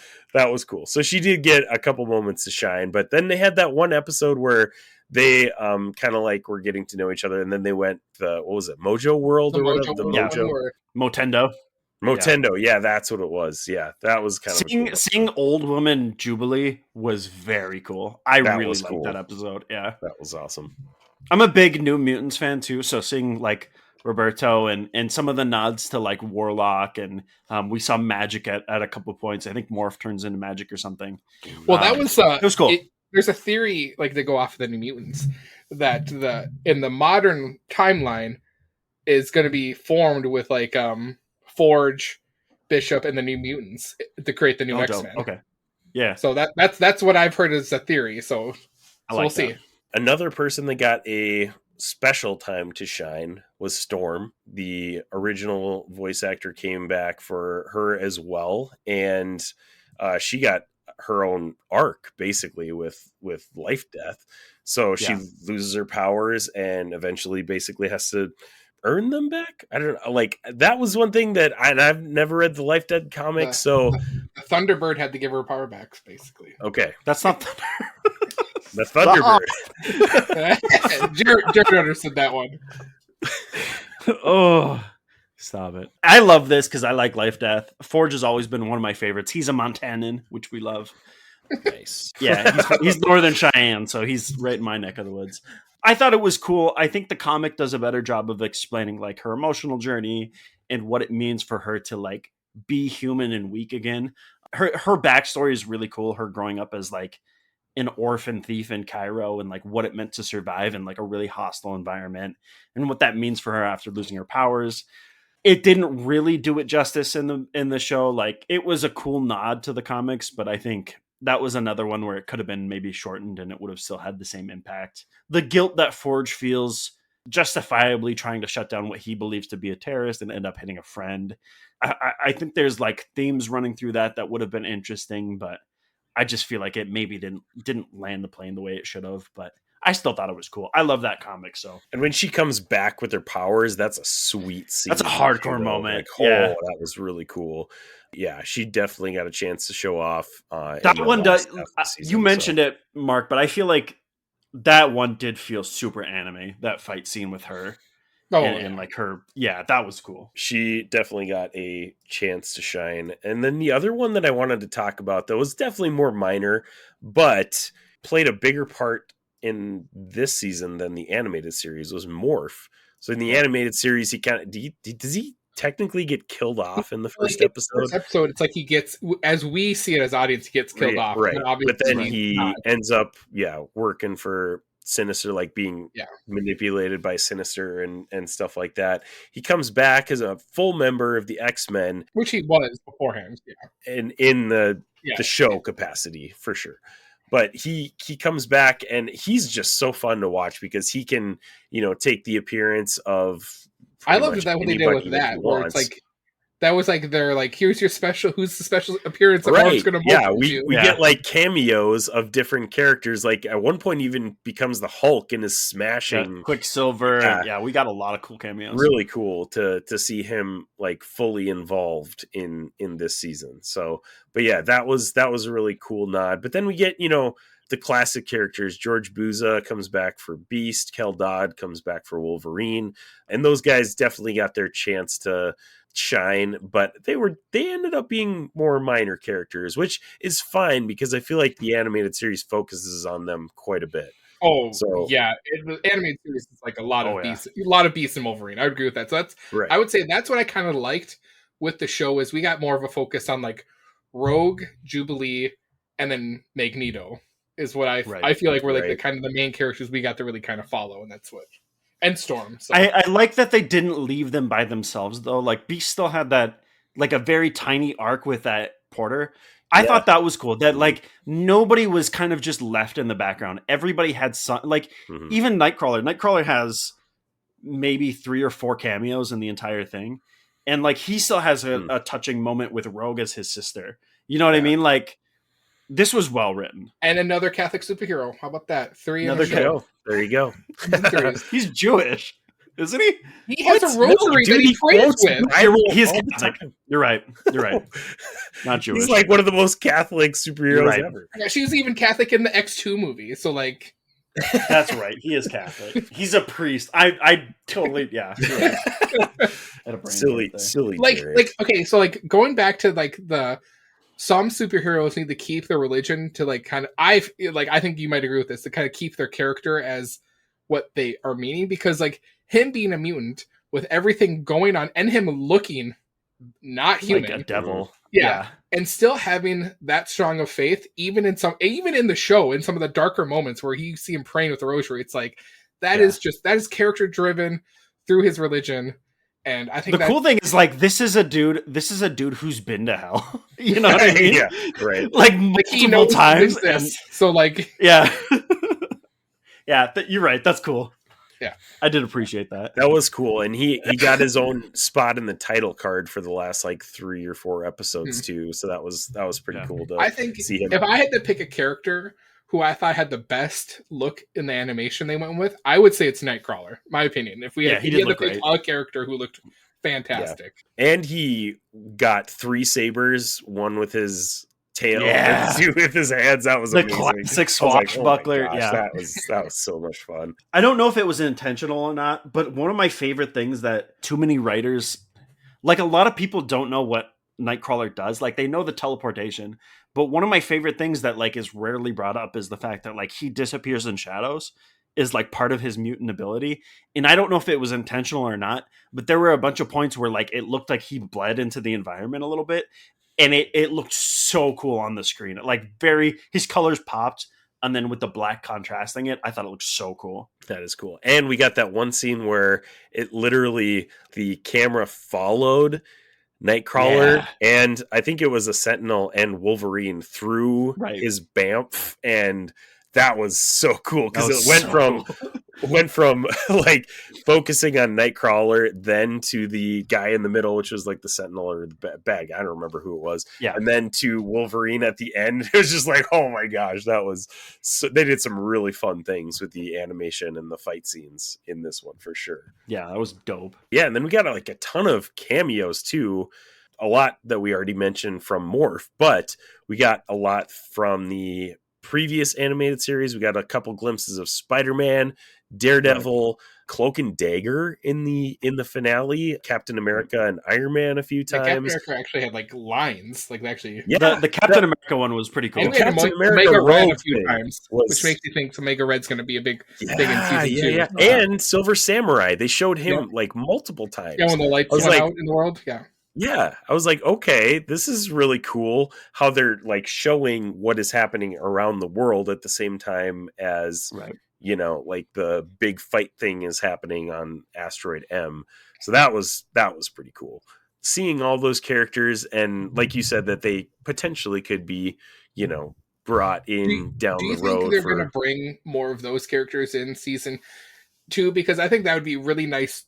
So she did get a couple moments to shine, but then they had that one episode where they kind of like were getting to know each other, and then they went what was it, Mojo World or whatever? The Mojo Motendo, yeah, that's what it was. Yeah, that was kind of seeing old woman Jubilee was very cool. I really liked that episode. Yeah, that was awesome. I'm a big New Mutants fan too, so seeing like Roberto and some of the nods to like Warlock, and we saw Magic at a couple points. I think Morph turns into Magic or something. Well, that was it was cool. There's a theory like they go off of the New Mutants that in the modern timeline is going to be formed with like Forge, Bishop, and the New Mutants to create the new X-Men. Okay, yeah. So that's what I've heard as a theory. So we'll see. Another person that got a special time to shine was Storm. The original voice actor came back for her as well, and she got her own arc basically with life death. So she loses her powers and eventually basically has to earn them back. I don't know. Like that was one thing that I've never read the Life Dead comics. So the Thunderbird had to give her power back, basically. Okay, that's not the Thunderbird. Jared understood that one. Oh, stop it! I love this because I like Life Death. Forge has always been one of my favorites. He's a Montanan, which we love. Nice. Yeah, he's Northern Cheyenne, so he's right in my neck of the woods. I thought it was cool. I think the comic does a better job of explaining like her emotional journey and what it means for her to like be human and weak again. Her backstory is really cool. Her growing up as like an orphan thief in Cairo and like what it meant to survive in like a really hostile environment and what that means for her after losing her powers. It didn't really do it justice in the show. Like it was a cool nod to the comics, but I think that was another one where it could have been maybe shortened and it would have still had the same impact. The guilt that Forge feels justifiably trying to shut down what he believes to be a terrorist and end up hitting a friend. I think there's like themes running through that would have been interesting, but I just feel like it maybe didn't land the plane the way it should have, but I still thought it was cool. I love that comic. So, and when she comes back with her powers, that's a sweet scene. That's a hardcore moment. Like, that was really cool. Yeah, she definitely got a chance to show off. That one does. You mentioned it, Mark, but I feel like that one did feel super anime. That fight scene with her, and like her, that was cool. She definitely got a chance to shine. And then the other one that I wanted to talk about, though, was definitely more minor, but played a bigger part in this season than the animated series was Morph. So in the animated series, he kind of does he technically get killed off in the first episode? It's like he gets, as we see it as audience, he gets killed off. Right. But then he not. ends up, working for Sinister, like being manipulated by Sinister and stuff like that. He comes back as a full member of the X-Men, which he was beforehand, and in the show capacity for sure. But he comes back and he's just so fun to watch because he can, take the appearance of. I love that what they did with that, where it's like that was like they're like, here's your who's the special appearance of Morph's gonna we get like cameos of different characters. Like at one point, he even becomes the Hulk and is smashing Quicksilver. We got a lot of cool cameos. Really cool to see him like fully involved in this season. So, but that was a really cool nod. But then we get the classic characters. George Buza comes back for Beast. Kel Dodd comes back for Wolverine, and those guys definitely got their chance to shine, but they ended up being more minor characters, which is fine because I feel like the animated series focuses on them quite a bit. The animated series is like a lot of Beast and Wolverine. I would agree with that. So that's right. I would say that's what I kind of liked with the show is we got more of a focus on like Rogue, Jubilee, and then Magneto is what I feel like we're like the kind of the main characters we got to really kind of follow, and that's what. And Storm. So. I like that they didn't leave them by themselves, though. Like, Beast still had that, like, a very tiny arc with that Porter. I thought that was cool. That, like, nobody was kind of just left in the background. Everybody had some, like, even Nightcrawler. Nightcrawler has maybe 3 or 4 cameos in the entire thing. And, like, he still has a touching moment with Rogue as his sister. You know what I mean? Like, this was well written. And another Catholic superhero. How about that? 3 another show. There you go. He's Jewish, isn't he? He has a rosary that he prays with. He's Catholic. You're right. Not Jewish. He's like one of the most Catholic superheroes ever. Yeah, she was even Catholic in the X2 movie. So like, that's right. He is Catholic. He's a priest. I totally Silly. Like okay. So like going back to like some superheroes need to keep their religion to like kind of I think you might agree with this to kind of keep their character as what they are meaning, because like him being a mutant with everything going on and him looking not human, like a devil, and still having that strong of faith even in the show in some of the darker moments where you see him praying with the rosary, it's like that is character driven through his religion. And I think the cool thing is like this is a dude who's been to hell. You know what I mean? Yeah, right. Like multiple times. So like you're right. That's cool. Yeah, I did appreciate that. That was cool, and he got his own spot in the title card for the last like 3 or 4 episodes too. So that was pretty cool to. I think see him. If I had to pick a character who I thought had the best look in the animation they went with, I would say it's Nightcrawler. My opinion. If we had to pick a character who looked fantastic, and he got 3 sabers, one with his tail, and 2 with his hands. That was the amazing. Classic swashbuckler. That was so much fun. I don't know if it was intentional or not, but one of my favorite things that too many writers, like a lot of people, don't know what Nightcrawler does. Like they know the teleportation. But one of my favorite things that like is rarely brought up is the fact that like he disappears in shadows is like part of his mutant ability. And I don't know if it was intentional or not, but there were a bunch of points where like it looked like he bled into the environment a little bit. And it looked so cool on the screen. Like his colors popped. And then with the black contrasting it, I thought it looked so cool. That is cool. And we got that one scene where it literally, the camera followed Nightcrawler, and I think it was a Sentinel and Wolverine through his BAMF, and that was so cool because it went from like focusing on Nightcrawler then to the guy in the middle, which was like the Sentinel or the bag. I don't remember who it was. Yeah, and then to Wolverine at the end. It was just like, oh my gosh, that was so. They did some really fun things with the animation and the fight scenes in this one for sure. Yeah, that was dope. Yeah, and then we got like a ton of cameos too. A lot that we already mentioned from Morph, but we got a lot from the previous animated series. We got a couple glimpses of Spider-Man, Daredevil, Cloak and Dagger in the finale, Captain America and Iron Man a few Captain times. America actually had like lines, like actually. Yeah, the Captain America one was pretty cool. And we had Captain America Omega Red a robe few thing times, was- which makes you think Omega Red's going to be a big thing in Yeah, season 2. yeah. And Silver Samurai, they showed him like multiple times. Yeah, when the lights I was went like- out in the world. Yeah. Yeah, I was like, okay, this is really cool how they're like showing what is happening around the world at the same time as, Right. you know, like the big fight thing is happening on Asteroid M. So that was pretty cool. Seeing all those characters, and like you said, that they potentially could be, you know, brought in down Do you the think road. they're going to bring more of those characters in season 2? Because I think that would be a really nice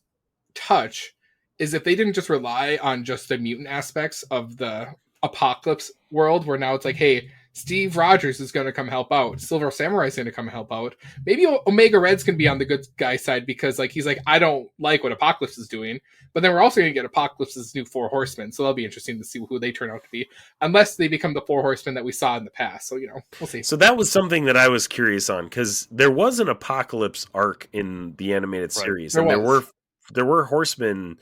touch, is if they didn't just rely on just the mutant aspects of the apocalypse world, where now it's like, hey, Steve Rogers is going to come help out, Silver Samurai is going to come help out, maybe Omega Red's going to be on the good guy side, because like he's like, I don't like what Apocalypse is doing, but then we're also going to get Apocalypse's new 4 horsemen, so that'll be interesting to see who they turn out to be, unless they become the 4 horsemen that we saw in the past. So, you know, we'll see. So that was something that I was curious on, because there was an Apocalypse arc in the animated series, There and was. there were horsemen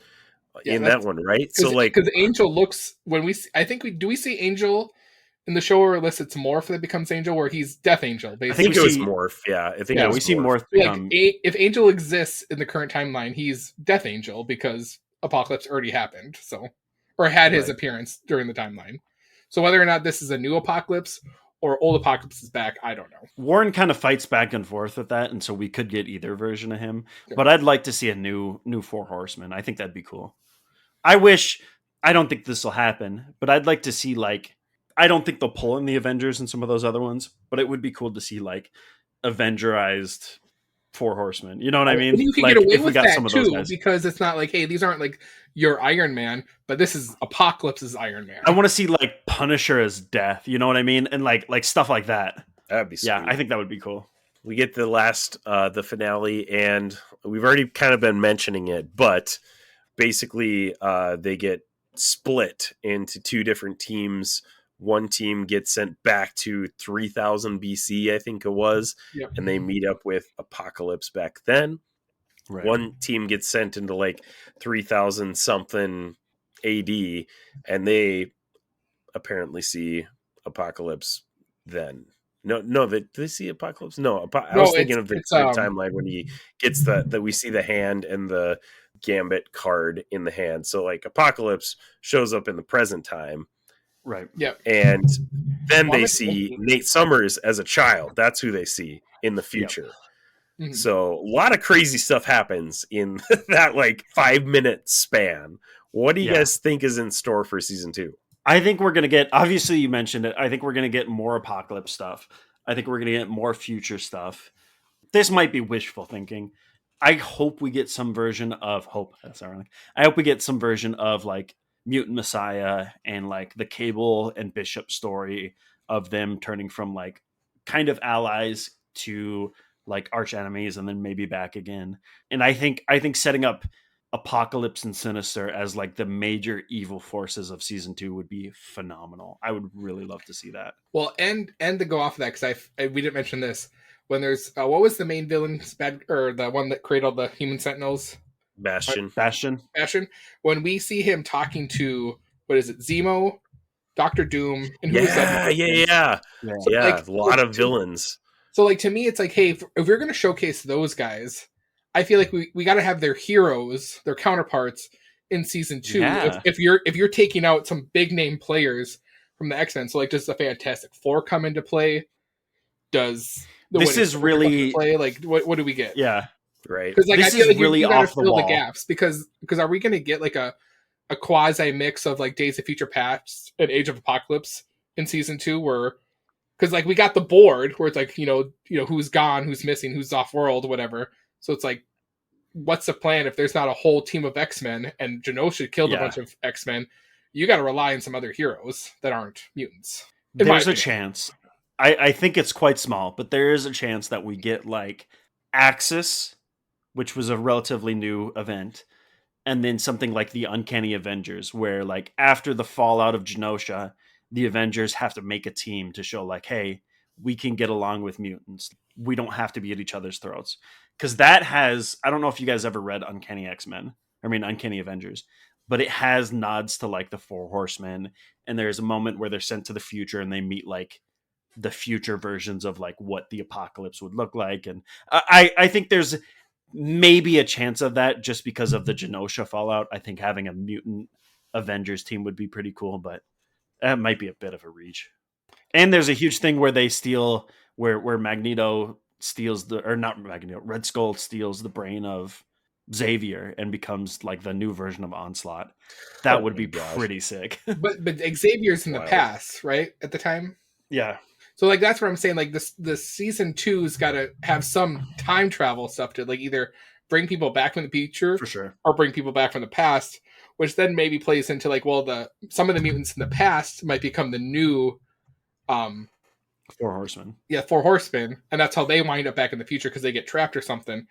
Yeah, in that one, right? So like, because Angel looks, when we I think we see Angel in the show, or unless it's Morph that becomes Angel, where he's Death Angel, basically. I think we it was see- Morph. Yeah, I think it was we see Morph. Morph. If Angel exists in the current timeline, he's Death Angel because Apocalypse already happened, so, or had his Right. appearance during the timeline. So whether or not this is a new Apocalypse or old Apocalypse is back, I don't know. Warren kind of fights back and forth with that, and so we could get either version of him. Yeah. But I'd like to see a new 4 horsemen. I think that'd be cool. I don't think this will happen, but I'd like to see, like, I don't think they'll pull in the Avengers and some of those other ones, but it would be cool to see like Avengerized 4 horsemen. You know what I mean? You can Like, get away if we with got that some of those too, guys. because it's not like, hey, these aren't like your Iron Man, but this is Apocalypse's Iron Man. I want to see like Punisher as Death. You know what I mean? And like stuff like that. That'd be sweet. Yeah, I think that would be cool. We get the the finale, and we've already kind of been mentioning it, but basically they get split into 2 different teams. One team gets sent back to 3000 BC, I think it was, Yep. and they meet up with Apocalypse back then. Right. One team gets sent into like 3000 something AD, and they apparently see Apocalypse then. No, did they see Apocalypse? No, I was thinking of the timeline when he gets that we see the hand and the Gambit card in the hand. So like Apocalypse shows up in the present time, Right. Yep. and then they Well, see Nate Summers as a child. That's who they see in the future. Mhm. So a lot of crazy stuff happens in that like 5-minute span. What do you guys think is in store for season 2? I think we're going to get, obviously you mentioned it, I think we're going to get more Apocalypse stuff. I think we're going to get more future stuff. This might be wishful thinking. I hope we get some version of, that's ironic. I hope we get some version of like Mutant Messiah and like the Cable and Bishop story of them turning from like kind of allies to like arch enemies and then maybe back again. And I think setting up Apocalypse and Sinister as like the major evil forces of season 2 would be phenomenal. I would really love to see that. Well, and to go off of that, because we didn't mention this, when there's what was the main villain's or the one that created all the human sentinels? Bastion. Bastion. When we see him talking to, what is it, Zemo, Doctor Doom, and who was that? Yeah. So, Yeah, like, a lot of villains. So like to me, it's like, hey, if we're gonna showcase those guys, I feel like we got to have their heroes, their counterparts in season 2. Yeah. If you're taking out some big name players from the X-Men, so like does the Fantastic Four come into play? Does this is really play? Like what do we get? Yeah, right. Because like This I feel is like really you gotta off the fill wall. the gaps, because are we gonna get like a quasi mix of like Days of Future Past and Age of Apocalypse in season 2, where because like we got the board where it's like you know who's gone, who's missing, who's off world, whatever. So it's like, what's the plan if there's not a whole team of X-Men and Genosha killed a bunch of X-Men? You got to rely on some other heroes that aren't mutants. There's a chance. I think it's quite small, but there is a chance that we get like Axis, which was a relatively new event, and then something like the Uncanny Avengers, where like after the fallout of Genosha, the Avengers have to make a team to show like, hey, we can get along with mutants. We don't have to be at each other's throats. Because that has, I don't know if you guys ever read Uncanny X-Men, Uncanny Avengers, but it has nods to like the Four Horsemen. And there's a moment where they're sent to the future and they meet like the future versions of like what the apocalypse would look like. And I think there's maybe a chance of that just because of the Genosha fallout. I think having a mutant Avengers team would be pretty cool, but that might be a bit of a reach. And there's a huge thing where they steal, where Magneto steals Red Skull steals the brain of Xavier and becomes like the new version of Onslaught. That would be pretty sick. but Xavier's in the past, right? At the time? Yeah. So like that's what I'm saying. Like this season 2's got to have some time travel stuff to like either bring people back from the future, for sure, or bring people back from the past, which then maybe plays into like, well, some of the mutants in the past might become the new Four Horsemen. Yeah, Four Horsemen, and that's how they wind up back in the future because they get trapped or something.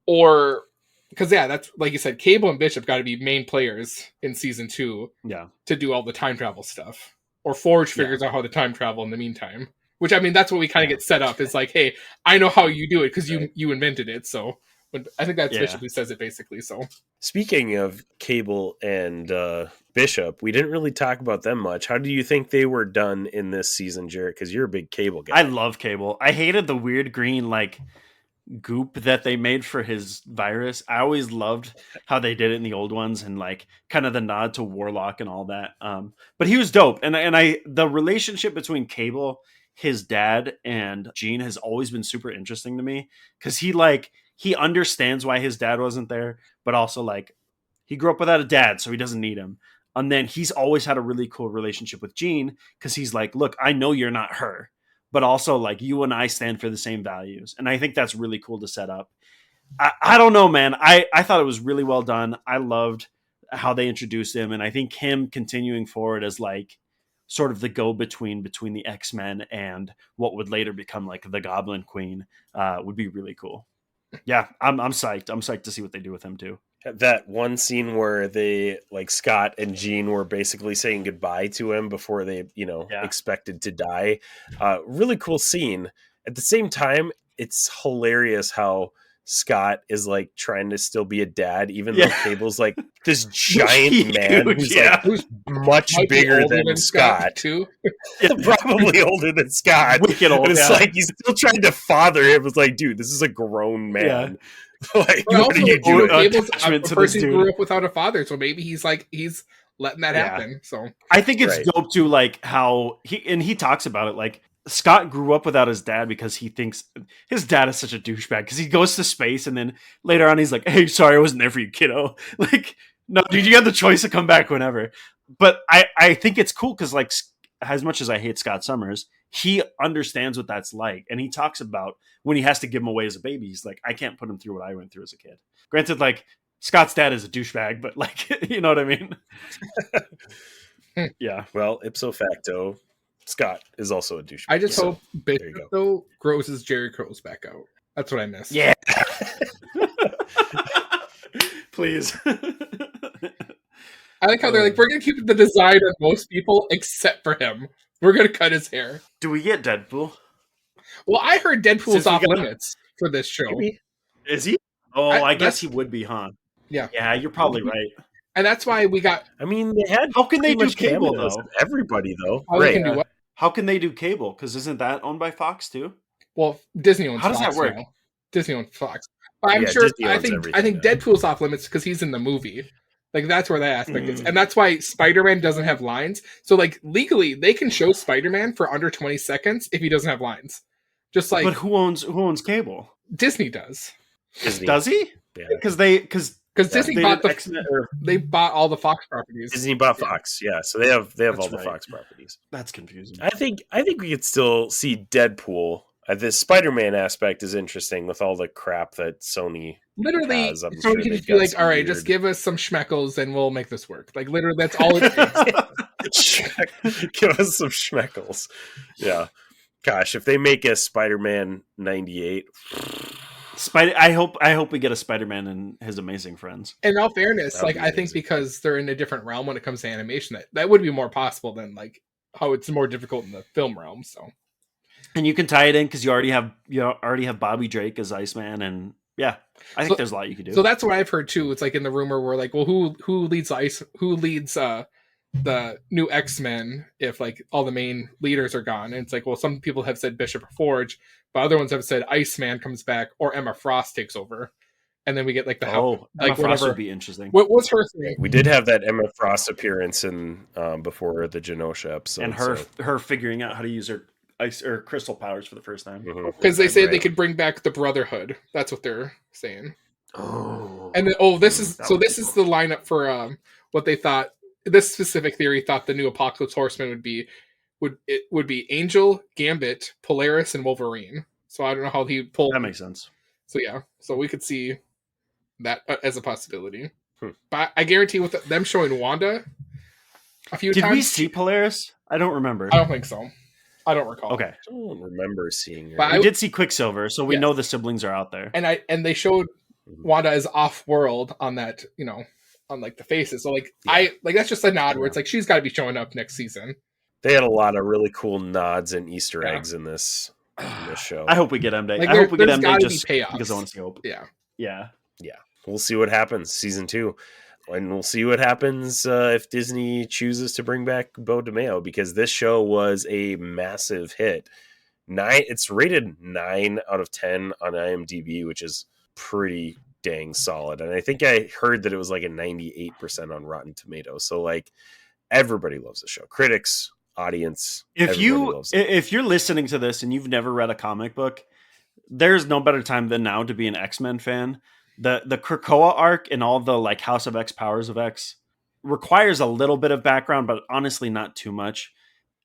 Or because that's like you said, Cable and Bishop got to be main players in season 2. Yeah, to do all the time travel stuff. Or Forge figures out how to time travel in the meantime. Which, I mean, that's what we kind of get set up. Is like, hey, I know how you do it because you invented it. So, but I think that's Bishop who says it basically. So, speaking of Cable and Bishop, we didn't really talk about them much. How do you think they were done in this season, Jarret? Because you're a big Cable guy. I love Cable. I hated the weird green like goop that they made for his virus. I always loved how they did it in the old ones and like kind of the nod to Warlock and all that. But he was dope. And the relationship between Cable, his dad, and Jean has always been super interesting to me because he understands why his dad wasn't there, but also like he grew up without a dad, so he doesn't need him. And then he's always had a really cool relationship with Jean because he's like, look, I know you're not her, but also like you and I stand for the same values. And I think that's really cool to set up. I don't know, man. I thought it was really well done. I loved how they introduced him. And I think him continuing forward as like sort of the go-between between the X-Men and what would later become like the Goblin Queen would be really cool. Yeah, I'm psyched. I'm psyched to see what they do with him too. That one scene where they like Scott and Jean were basically saying goodbye to him before they, expected to die. Really cool scene. At the same time, it's hilarious how Scott is like trying to still be a dad, even though Cable's like this giant man who's much bigger than Scott too. Probably older than Scott. Wicked old, and it's like he's still trying to father him. It's like, dude, this is a grown man. Yeah. Like, what are you doing? Cable's a person who grew up without a father, so maybe he's letting that happen. So I think it's dope too, like how he talks about it. Like Scott grew up without his dad because he thinks his dad is such a douchebag because he goes to space and then later on he's like, "Hey, sorry, I wasn't there for you, kiddo." Like, no, dude, you had the choice to come back whenever. But I think it's cool because like as much as I hate Scott Summers, he understands what that's like, and he talks about when he has to give him away as a baby. He's like, I can't put him through what I went through as a kid. Granted, like Scott's dad is a douchebag, but like, you know what I mean? Yeah. Well, ipso facto, Scott is also a douchebag. I just hope Bishop though grows his Jerry curls back out. That's what I miss. Yeah. Please. I like how they're like, we're gonna keep the design of most people except for him. We're gonna cut his hair. Do we get Deadpool? Well, I heard Deadpool's off limits for this show. Maybe. Is he? Oh, I guess he would be, huh? Yeah. Yeah, you're probably right. And that's why we got. I mean, they had. How can they do Cable though? Everybody though. How they can do what? How can they do Cable? Because isn't that owned by Fox too? Well, Disney owns. How does Fox that work? now. Disney owns Fox. I'm sure. I think Deadpool's off limits because he's in the movie. Like that's where that aspect is, and that's why Spider-Man doesn't have lines. So like legally, they can show Spider-Man for under 20 seconds if he doesn't have lines. Just like, but who owns Cable? Disney does. Disney. Does he? Yeah. Because Disney bought they bought all the Fox properties. Disney bought Fox, yeah. So they have all the Fox properties. That's confusing. I think we could still see Deadpool. This Spider-Man aspect is interesting with all the crap that Sony literally. has. Sony can just be like, "All right, just give us some schmeckles and we'll make this work." Like literally, that's all it takes. Give us some schmeckles. Yeah. Gosh, if they make a Spider-Man 98. I hope we get a Spider-Man and his amazing friends. In all fairness, like I think because they're in a different realm when it comes to animation, that would be more possible than like how it's more difficult in the film realm. So And you can tie it in because you already have Bobby Drake as Iceman, and yeah, I think there's a lot you could do. So that's what I've heard too. It's like in the rumor where like, well, who leads the new X-Men if like all the main leaders are gone? And it's like, well, some people have said Bishop or Forge, but other ones have said Iceman comes back or Emma Frost takes over, and then we get like the Emma Frost would be interesting. What was her thing? We did have that Emma Frost appearance in before the Genosha episode, and her figuring out how to use her ice or crystal powers for the first time because they say they could bring back the Brotherhood. That's what they're saying. Oh, and then this is the lineup for what they thought. This specific theory thought the new Apocalypse Horseman would be Angel, Gambit, Polaris, and Wolverine. So I don't know how he pulled. That makes sense. So yeah, so we could see that as a possibility. But I guarantee with them showing Wanda a few times. Did we see Polaris? I don't remember. I don't think so. I don't recall. Okay. I don't remember seeing her. But we did see Quicksilver, so we know the siblings are out there. And they showed Wanda as off-world on that, on like the faces. So like that's just a nod where it's like she's got to be showing up next season. They had a lot of really cool nods and Easter eggs in this show. I hope we get M Day. Like, I hope we get M Day just because I want to see Hope. Yeah. We'll see what happens season 2. And we'll see what happens if Disney chooses to bring back Beau DeMayo, because this show was a massive hit. It's rated 9 out of 10 on IMDb, which is pretty dang solid. And I think I heard that it was like a 98% on Rotten Tomatoes. So like everybody loves the show. Critics, audience. If you're listening to this and you've never read a comic book, there's no better time than now to be an X-Men fan. The Krakoa arc and all the like House of X, Powers of X requires a little bit of background, but honestly not too much.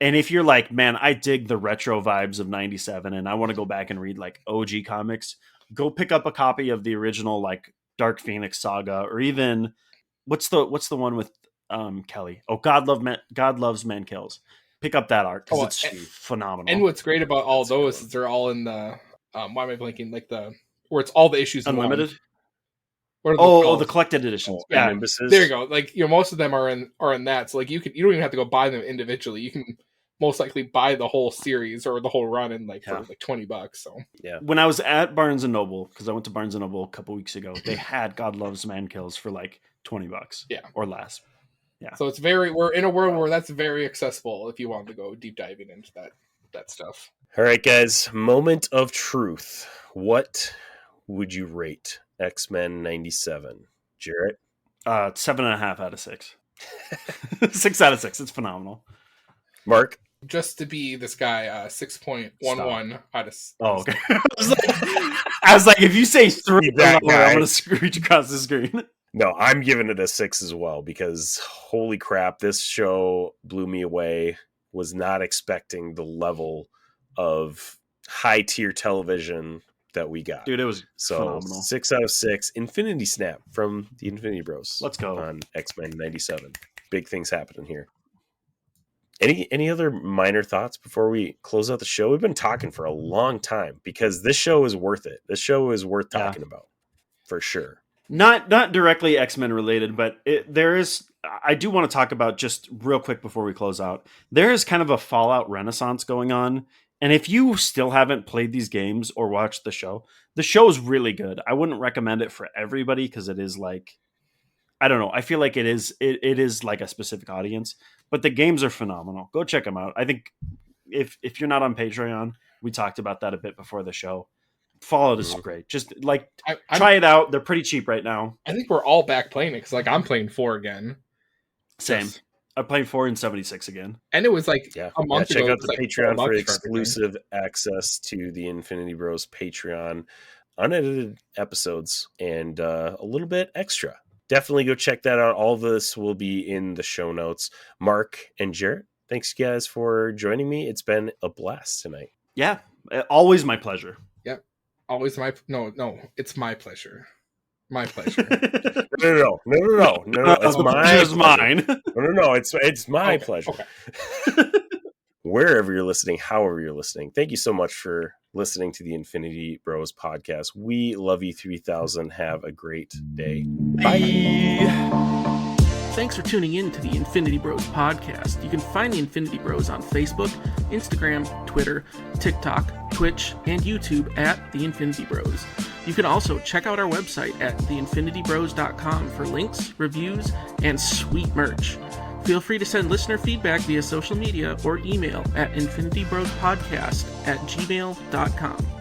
And if you're like, man, I dig the retro vibes of 97 and I want to go back and read like OG comics, go pick up a copy of the original like Dark Phoenix saga, or even what's the one with Kelly? Oh, God Loves Man Kills. Pick up that arc because it's phenomenal. And what's great about all those is they're all in the why am I blanking? Like where it's all the issues Unlimited. The collected editions. Yeah, there you go. Like most of them are in that. So like you don't even have to go buy them individually. You can most likely buy the whole series or the whole run in for like $20. So yeah. When I was at Barnes and Noble, because I went to Barnes and Noble a couple weeks ago, they had God Loves Man Kills for like $20. Yeah, or less. Yeah. So we're in a world where that's very accessible if you want to go deep diving into that stuff. All right, guys. Moment of truth. What would you rate X-Men 97? Jarret? 7.5 out of 6. 6 out of 6. It's phenomenal. Mark? Just to be this guy, 6.11 out of 6. Oh, okay. I was like, if you say 3, I'm going to screech across the screen. No, I'm giving it a 6 as well, because holy crap, this show blew me away. Was not expecting the level of high tier television that we got. Dude, it was phenomenal. 6 out of 6. Infinity Snap from the Infinity Bros. Let's go. On X-Men 97. Big things happening here. Any other minor thoughts before we close out the show? We've been talking for a long time because this show is worth it. This show is worth talking about for sure. Not directly X-Men related, but I do want to talk about, just real quick before we close out, there is kind of a Fallout renaissance going on. And if you still haven't played these games or watched the show is really good. I wouldn't recommend it for everybody because it is like, I don't know. I feel like it is like a specific audience, but the games are phenomenal. Go check them out. I think if you're not on Patreon, we talked about that a bit before the show. Fallout is great. Just like try it out. They're pretty cheap right now. I think we're all back playing it because like I'm playing 4 again. Same. I'm playing 4 and 76 again. And it was like a month ago. Check out the Patreon for exclusive access to the Infinity Bros Patreon, unedited episodes, and a little bit extra. Definitely go check that out. All of this will be in the show notes. Mark and Jarret, thanks guys for joining me. It's been a blast tonight. Yeah, always my pleasure. Yep, always no. It's my pleasure. My pleasure. No. It's mine. No. It's my pleasure. Okay. Wherever you're listening, however you're listening, thank you so much for listening to the Infinity Bros podcast. We love you 3000. Have a great day. Bye. Thanks for tuning in to the Infinity Bros podcast. You can find the Infinity Bros on Facebook, Instagram, Twitter, TikTok, Twitch, and YouTube at the Infinity Bros. You can also check out our website at theinfinitybros.com for links, reviews, and sweet merch. Feel free to send listener feedback via social media or email at infinitybrospodcast@gmail.com.